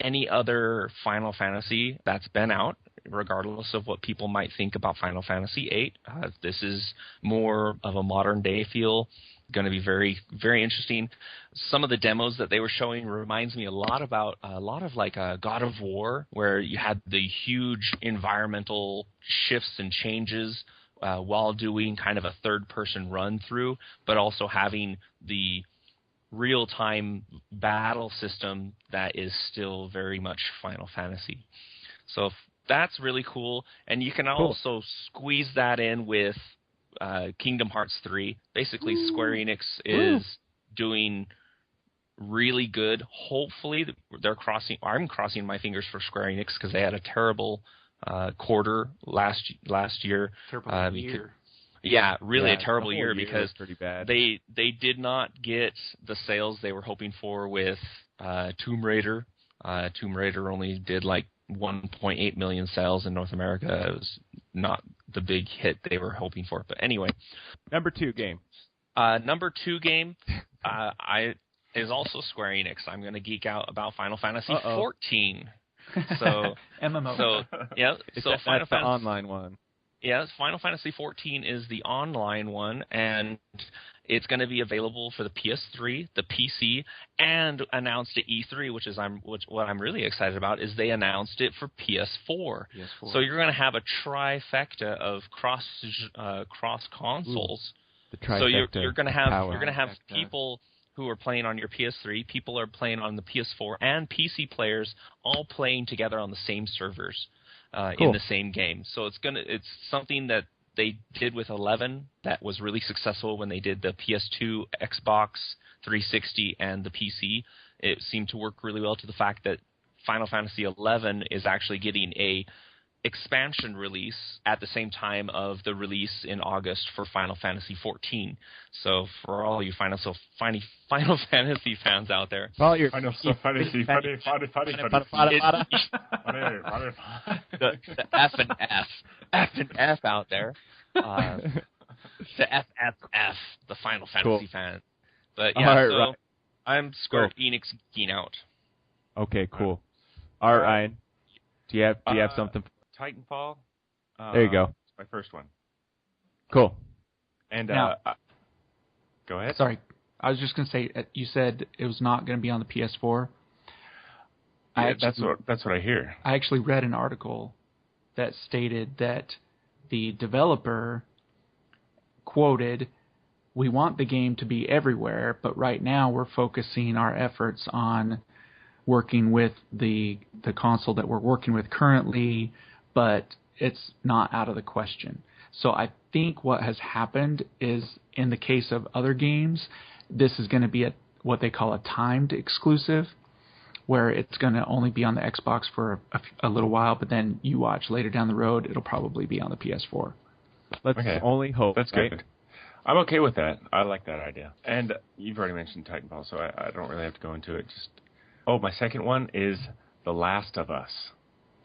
any other Final Fantasy that's been out, regardless of what people might think about Final Fantasy VIII. This is more of a modern day feel. Going to be very, very interesting. Some of the demos that they were showing reminds me a lot of like a God of War, where you had the huge environmental shifts and changes while doing kind of a third-person run-through, but also having the real-time battle system that is still very much Final Fantasy. So that's really cool, and you can also squeeze that in with Kingdom Hearts 3. Basically, Square Enix is doing really good. Hopefully, I'm crossing my fingers for Square Enix, because they had a terrible quarter last year. Terrible year. Yeah, really a terrible year because pretty bad. they did not get the sales they were hoping for with Tomb Raider. Tomb Raider only did like 1.8 million sales in North America. It was not the big hit they were hoping for. But anyway. Number 2 game. Number 2 game is also Square Enix. I'm going to geek out about Final Fantasy 14. So MMO. So yeah, so that's the online one. Yeah, Final Fantasy 14 is the online one, and it's going to be available for the PS3, the PC, and announced at E3, what I'm really excited about is they announced it for PS4. So you're going to have a trifecta of cross consoles. The trifecta. So you're going to have people who are playing on your PS3, people are playing on the PS4, and PC players all playing together on the same servers. In the same game. So it's something that they did with 11 that was really successful when they did the PS2, Xbox 360, and the PC. It seemed to work really well to the fact that Final Fantasy 11 is actually getting a expansion release at the same time of the release in August for Final Fantasy 14. So for all you Final Fantasy fans out there, the F and F out there, the FFF, the Final Fantasy fans. But yeah, right. I'm Square Enix geeking out. Okay, cool. All right, Ryan. Do you have something? Titanfall. There you go. It's my first one. Cool. And now, go ahead. Sorry, I was just going to say, you said it was not going to be on the PS4. Yeah, that's what I hear. I actually read an article that stated that the developer quoted, "We want the game to be everywhere, but right now we're focusing our efforts on working with the console that we're working with currently, but it's not out of the question." So I think what has happened is, in the case of other games, this is going to be what they call a timed exclusive, where it's going to only be on the Xbox for a little while, but then you watch later down the road, it'll probably be on the PS4. Let's only hope. That's right? good. I'm okay with that. I like that idea. And you've already mentioned Titanfall, so I don't really have to go into it. My second one is The Last of Us.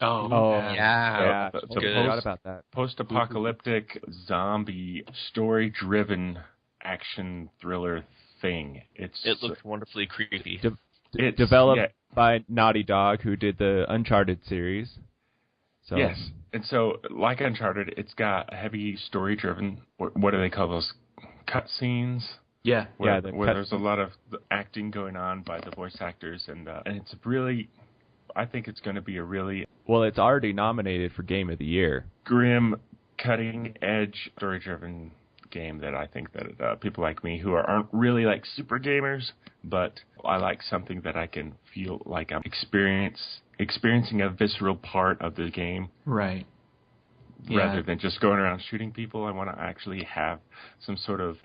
Oh yeah. I forgot about that. Post-apocalyptic zombie story-driven action thriller thing. It looks wonderfully creepy. Developed by Naughty Dog, who did the Uncharted series. So. Yes, and so like Uncharted, it's got a heavy story-driven. What do they call those? Cutscenes. Yeah, where there's a lot of acting going on by the voice actors, and it's really, I think it's going to be a really it's already nominated for Game of the Year. Grim, cutting-edge, story-driven game that I think that people like me who aren't really like super gamers, but I like something that I can feel like I'm experiencing a visceral part of the game. Right. Rather than just going around shooting people, I want to actually have some sort of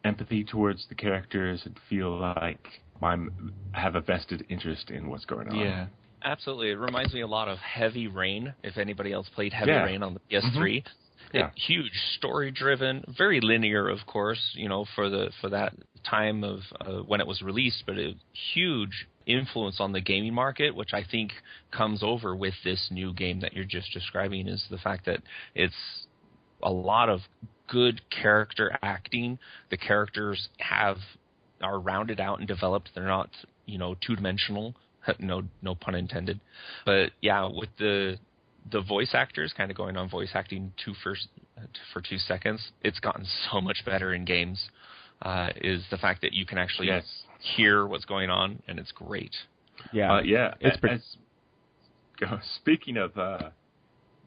empathy towards the characters and feel like I have a vested interest in what's going on. Yeah. Absolutely. It reminds me a lot of Heavy Rain, if anybody else played Heavy Rain on the PS3. Mm-hmm. Yeah. Huge, story-driven, very linear, of course, for that time of when it was released, but a huge influence on the gaming market, which I think comes over with this new game that you're just describing, is the fact that it's a lot of good character acting. The characters are rounded out and developed. They're not, two-dimensional. No pun intended. But yeah, with the voice actors, kind of going on voice acting for 2 seconds, it's gotten so much better in games. Is the fact that you can actually hear what's going on, and it's great. Yeah, it's pretty. Speaking of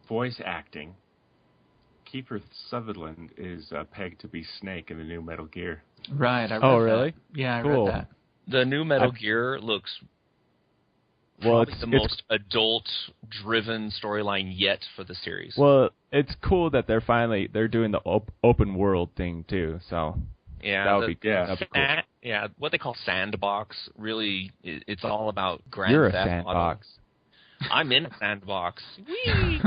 voice acting, Kiefer Sutherland is pegged to be Snake in the new Metal Gear. Right. I read that. Really? Yeah, I cool. read that. The new Metal Gear looks probably the most adult-driven storyline yet for the series. Well, it's cool that they're doing the open world thing too. So that would be cool. Yeah, what they call sandbox. Really, it's all about Grand You're Theft a sandbox. Auto. I'm in a sandbox. Whee!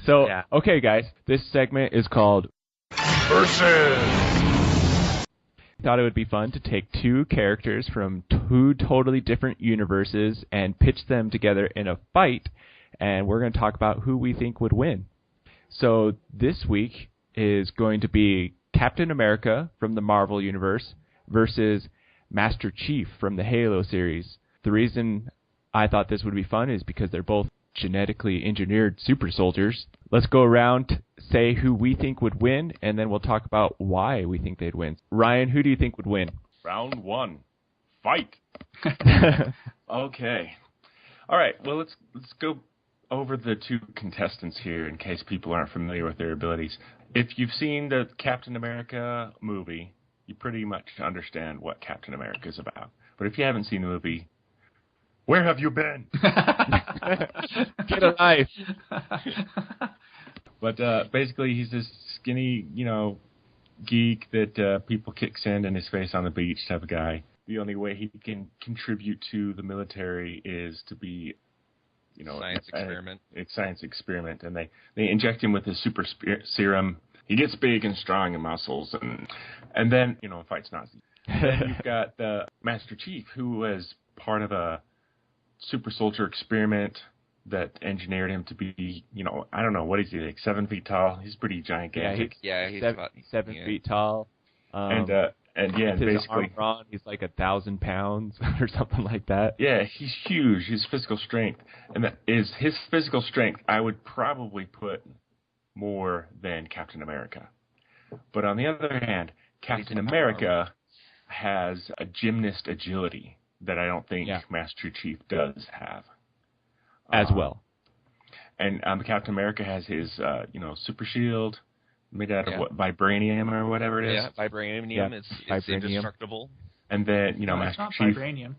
So, okay, guys, this segment is called Versus. Thought it would be fun to take two characters from two totally different universes and pitch them together in a fight, and we're going to talk about who we think would win. So this week is going to be Captain America from the Marvel Universe versus Master Chief from the Halo series. The reason I thought this would be fun is because they're both genetically engineered super soldiers. Let's go around, say who we think would win, and then we'll talk about why we think they'd win. Ryan, who do you think would win? Round 1. Fight. Okay. All right. Well, let's go over the two contestants here in case people aren't familiar with their abilities. If you've seen the Captain America movie, you pretty much understand what Captain America is about. But if you haven't seen the movie, where have you been? Get a knife. But basically, he's this skinny, geek that people kick sand in his face on the beach type of guy. The only way he can contribute to the military is to be, science experiment. It's science experiment, and they inject him with his super serum. He gets big and strong in muscles, and then fights Nazis. Then you've got the Master Chief, who was part of a super soldier experiment that engineered him to be, I don't know, what is he, like 7 feet tall? He's pretty gigantic. Yeah, he's about 7 feet tall. And basically, armor on, he's like 1,000 pounds or something like that. Yeah, he's huge. His physical strength, and that is his physical strength. I would probably put more than Captain America. But on the other hand, Captain America has a gymnast agility that I don't think Master Chief does have. As well. And Captain America has his, super shield made out of vibranium or whatever it is. Yeah, vibranium. Yeah. It's indestructible. And then, Master it's Chief. Not vibranium.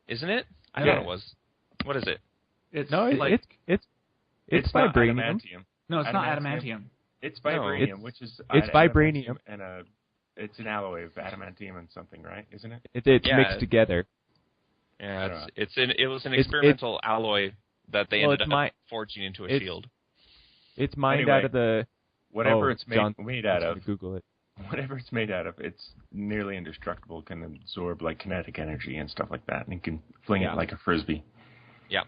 Isn't it? I thought it was. What is it? It's vibranium. Adamantium. No, it's not adamantium. It's vibranium, which is it's vibranium and it's an alloy of adamantium and something, right? Isn't it? It's mixed together. Yeah, it was an experimental alloy that they ended up forging into a shield. It's mined out of the whatever it's made out of. Google it. Whatever it's made out of, it's nearly indestructible. Can absorb like kinetic energy and stuff like that, and it can fling it like a frisbee. Yeah.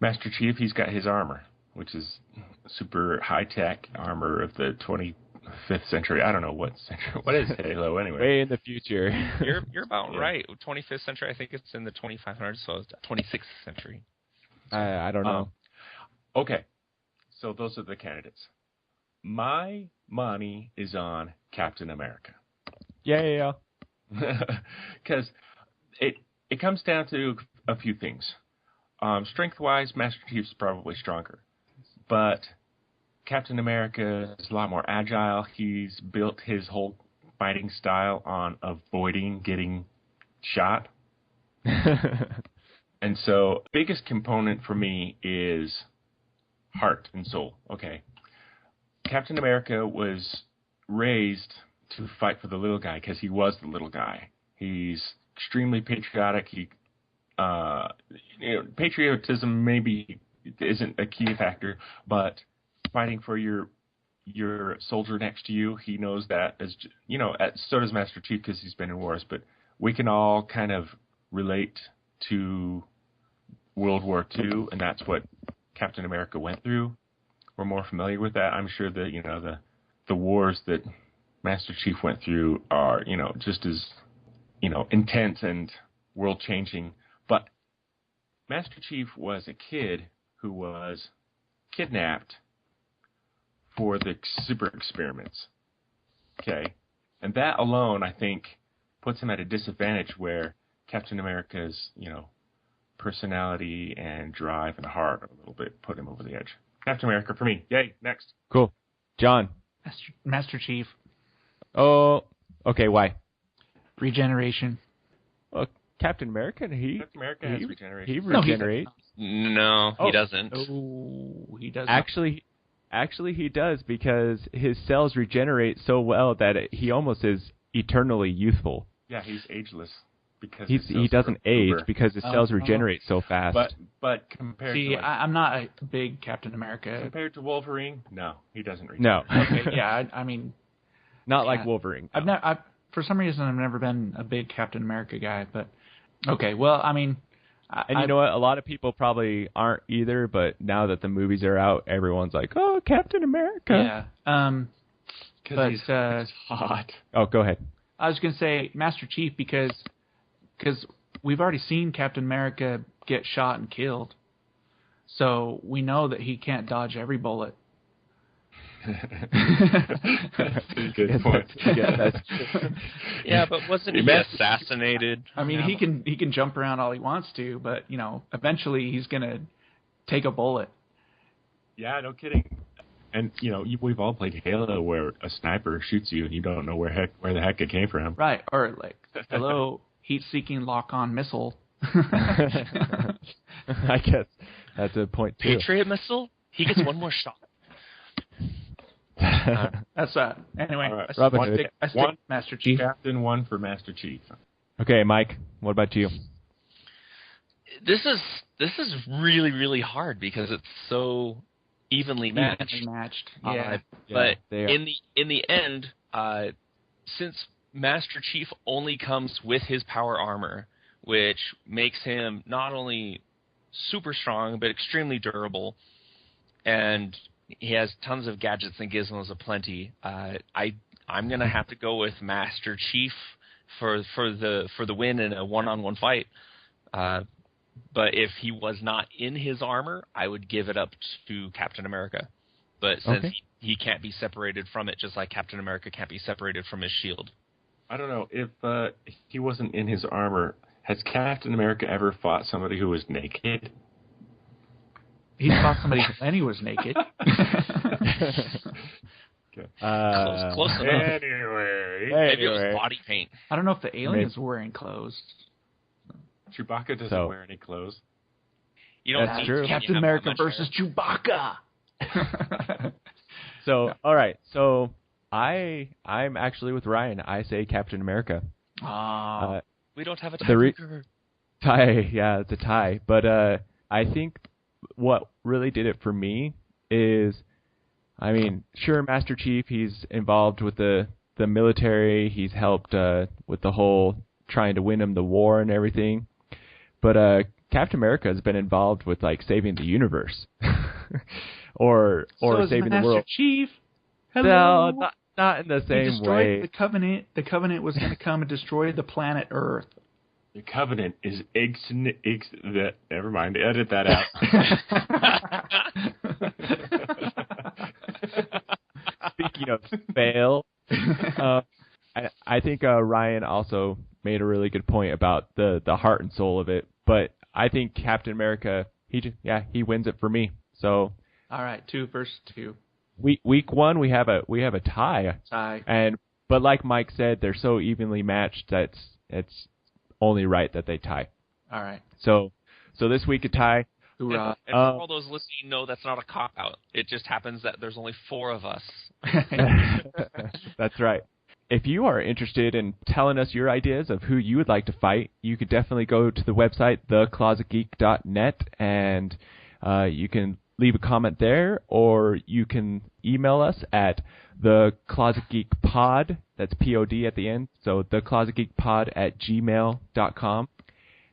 Master Chief, he's got his armor, which is super high tech armor of the 25th century. I don't know what century. What is Halo anyway? Way in the future. You're about right. 25th century. I think it's in the 2500s, so it's 26th century. I don't know. Okay, so those are the candidates. My money is on Captain America. Yeah. Because it comes down to a few things. Strength-wise, Master Chief's probably stronger. But Captain America is a lot more agile. He's built his whole fighting style on avoiding getting shot. And so, biggest component for me is heart and soul. Okay. Captain America was raised to fight for the little guy because he was the little guy. He's extremely patriotic. Patriotism maybe isn't a key factor, but fighting for your soldier next to you, he knows that. So does Master Chief because he's been in wars. But we can all kind of relate to World War II, and that's what Captain America went through. We're more familiar with that. I'm sure that the wars that Master Chief went through are, just as, intense and world-changing. But Master Chief was a kid who was kidnapped for the super experiments. Okay? And that alone, I think, puts him at a disadvantage where Captain America's, personality and drive and heart a little bit put him over the edge. Captain America for me. Yay, next. Cool. John. Master Chief. Oh, okay, why? Regeneration. Well, Captain America, Captain America has regeneration. He regenerates. No, he doesn't. Oh, he doesn't. Actually, he does, because his cells regenerate so well that he almost is eternally youthful. Yeah, he's ageless. Because he doesn't age because his cells regenerate so fast. But compared to I'm not a big Captain America. Compared to Wolverine, no, he doesn't regenerate. No. Okay, yeah, I mean, not like Wolverine. No. For some reason, I've never been a big Captain America guy. But okay, well, I mean, you know what? A lot of people probably aren't either. But now that the movies are out, everyone's like, "Oh, Captain America." Yeah. Because he's hot. Oh, go ahead. I was gonna say Master Chief because we've already seen Captain America get shot and killed. So we know that he can't dodge every bullet. That's a good point. Yeah, but wasn't he assassinated? I mean, he can jump around all he wants to, but, eventually he's going to take a bullet. Yeah, no kidding. And, we've all played Halo where a sniper shoots you and you don't know where the heck it came from. Right, or like, hello... heat-seeking lock-on missile. I guess that's a point, too. Patriot missile? He gets one more shot. That's anyway. Right. I stick Master Chief. Captain, one for Master Chief. Okay, Mike, what about you? This is really, really hard because it's so evenly matched. Yeah. But in the end, since Master Chief only comes with his power armor, which makes him not only super strong, but extremely durable, and he has tons of gadgets and gizmos aplenty. I'm gonna have to go with Master Chief for the win in a one-on-one fight. But if he was not in his armor, I would give it up to Captain America. But since he can't be separated from it, just like Captain America can't be separated from his shield. I don't know. If he wasn't in his armor, has Captain America ever fought somebody who was naked? He fought somebody when he was naked. Okay. Close enough. Anyway. Maybe it was body paint. I don't know if the aliens were wearing clothes. Chewbacca doesn't wear any clothes. You don't That's true. Captain America versus Chewbacca. So, all right. So I'm actually with Ryan. I say Captain America. We don't have a tiebreaker. Tie, yeah, it's a tie. But I think what really did it for me is, I mean, sure, Master Chief, he's involved with the military. He's helped with the whole trying to win him the war and everything. But Captain America has been involved with like saving the universe, or saving the world. Master Chief. Hello. No, not in the same he destroyed way. The Covenant. The Covenant was going to come and destroy the planet Earth. The Covenant is never mind. Edit that out. Speaking of fail, I think Ryan also made a really good point about the heart and soul of it. But I think Captain America, he wins it for me. So all right, 2 versus 2. Week 1 we have a tie. But like Mike said, they're so evenly matched that it's only right that they tie. All right. So this week a tie. Hoorah. And for all those listening, no, that's not a cop-out. It just happens that there's only 4 of us. That's right. If you are interested in telling us your ideas of who you would like to fight, you could definitely go to the website, theclosetgeek.net, and you can leave a comment there, or you can email us at theclosetgeekpod, that's P-O-D at the end, so theclosetgeekpod@gmail.com.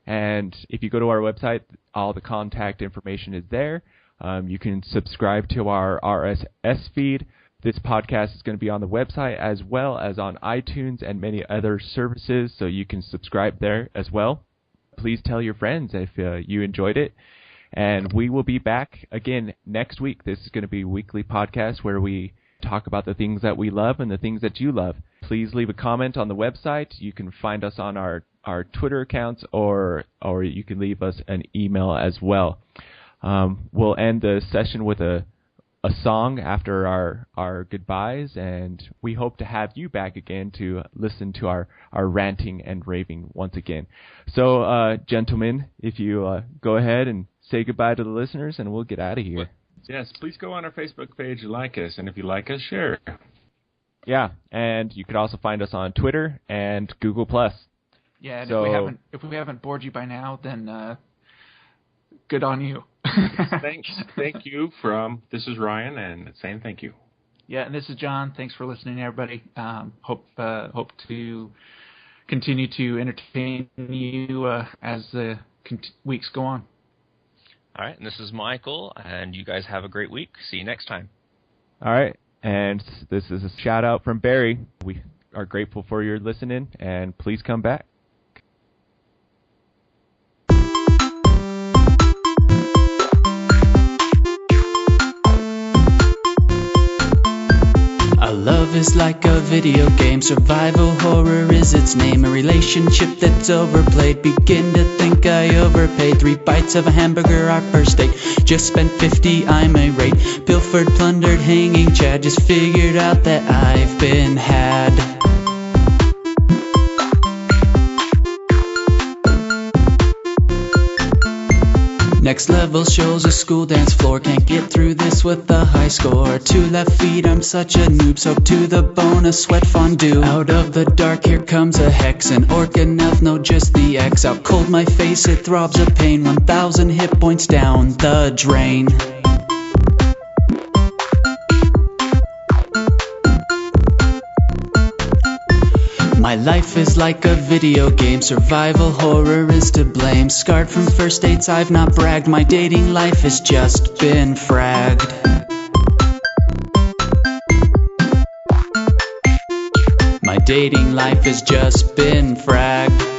And if you go to our website, all the contact information is there. You can subscribe to our RSS feed. This podcast is going to be on the website as well as on iTunes and many other services, so you can subscribe there as well. Please tell your friends if you enjoyed it. And we will be back again next week. This is going to be a weekly podcast where we talk about the things that we love and the things that you love. Please leave a comment on the website. You can find us on our Twitter accounts, or you can leave us an email as well. We'll end the session with a song after our goodbyes, and we hope to have you back again to listen to our ranting and raving once again. So, gentlemen, if you go ahead and say goodbye to the listeners, and we'll get out of here. Yes, please go on our Facebook page and like us, and if you like us, share. Yeah, and you can also find us on Twitter and Google+. Yeah, and if we haven't bored you by now, then good on you. Thank you this is Ryan, and saying thank you. Yeah, and this is John. Thanks for listening, everybody. Hope to continue to entertain you as the weeks go on. All right, and this is Michael, and you guys have a great week. See you next time. All right, and this is a shout out from Barry. We are grateful for your listening, and please come back. Love is like a video game, survival horror is its name. A relationship that's overplayed, begin to think I overpaid. 3 bites of a hamburger, our first date. Just spent 50, I'm irate. Pilfered, plundered, hanging Chad. Just figured out that I've been had. Next level shows a school dance floor. Can't get through this with a high score. 2 left feet, I'm such a noob. Soaked to the bone, a sweat fondue. Out of the dark, here comes a hex. An orc, an elf, no, just the X. Out cold my face, it throbs of pain. 1,000 hit points down the drain. My life is like a video game, survival horror is to blame. Scarred from first dates, I've not bragged. My dating life has just been fragged. My dating life has just been fragged.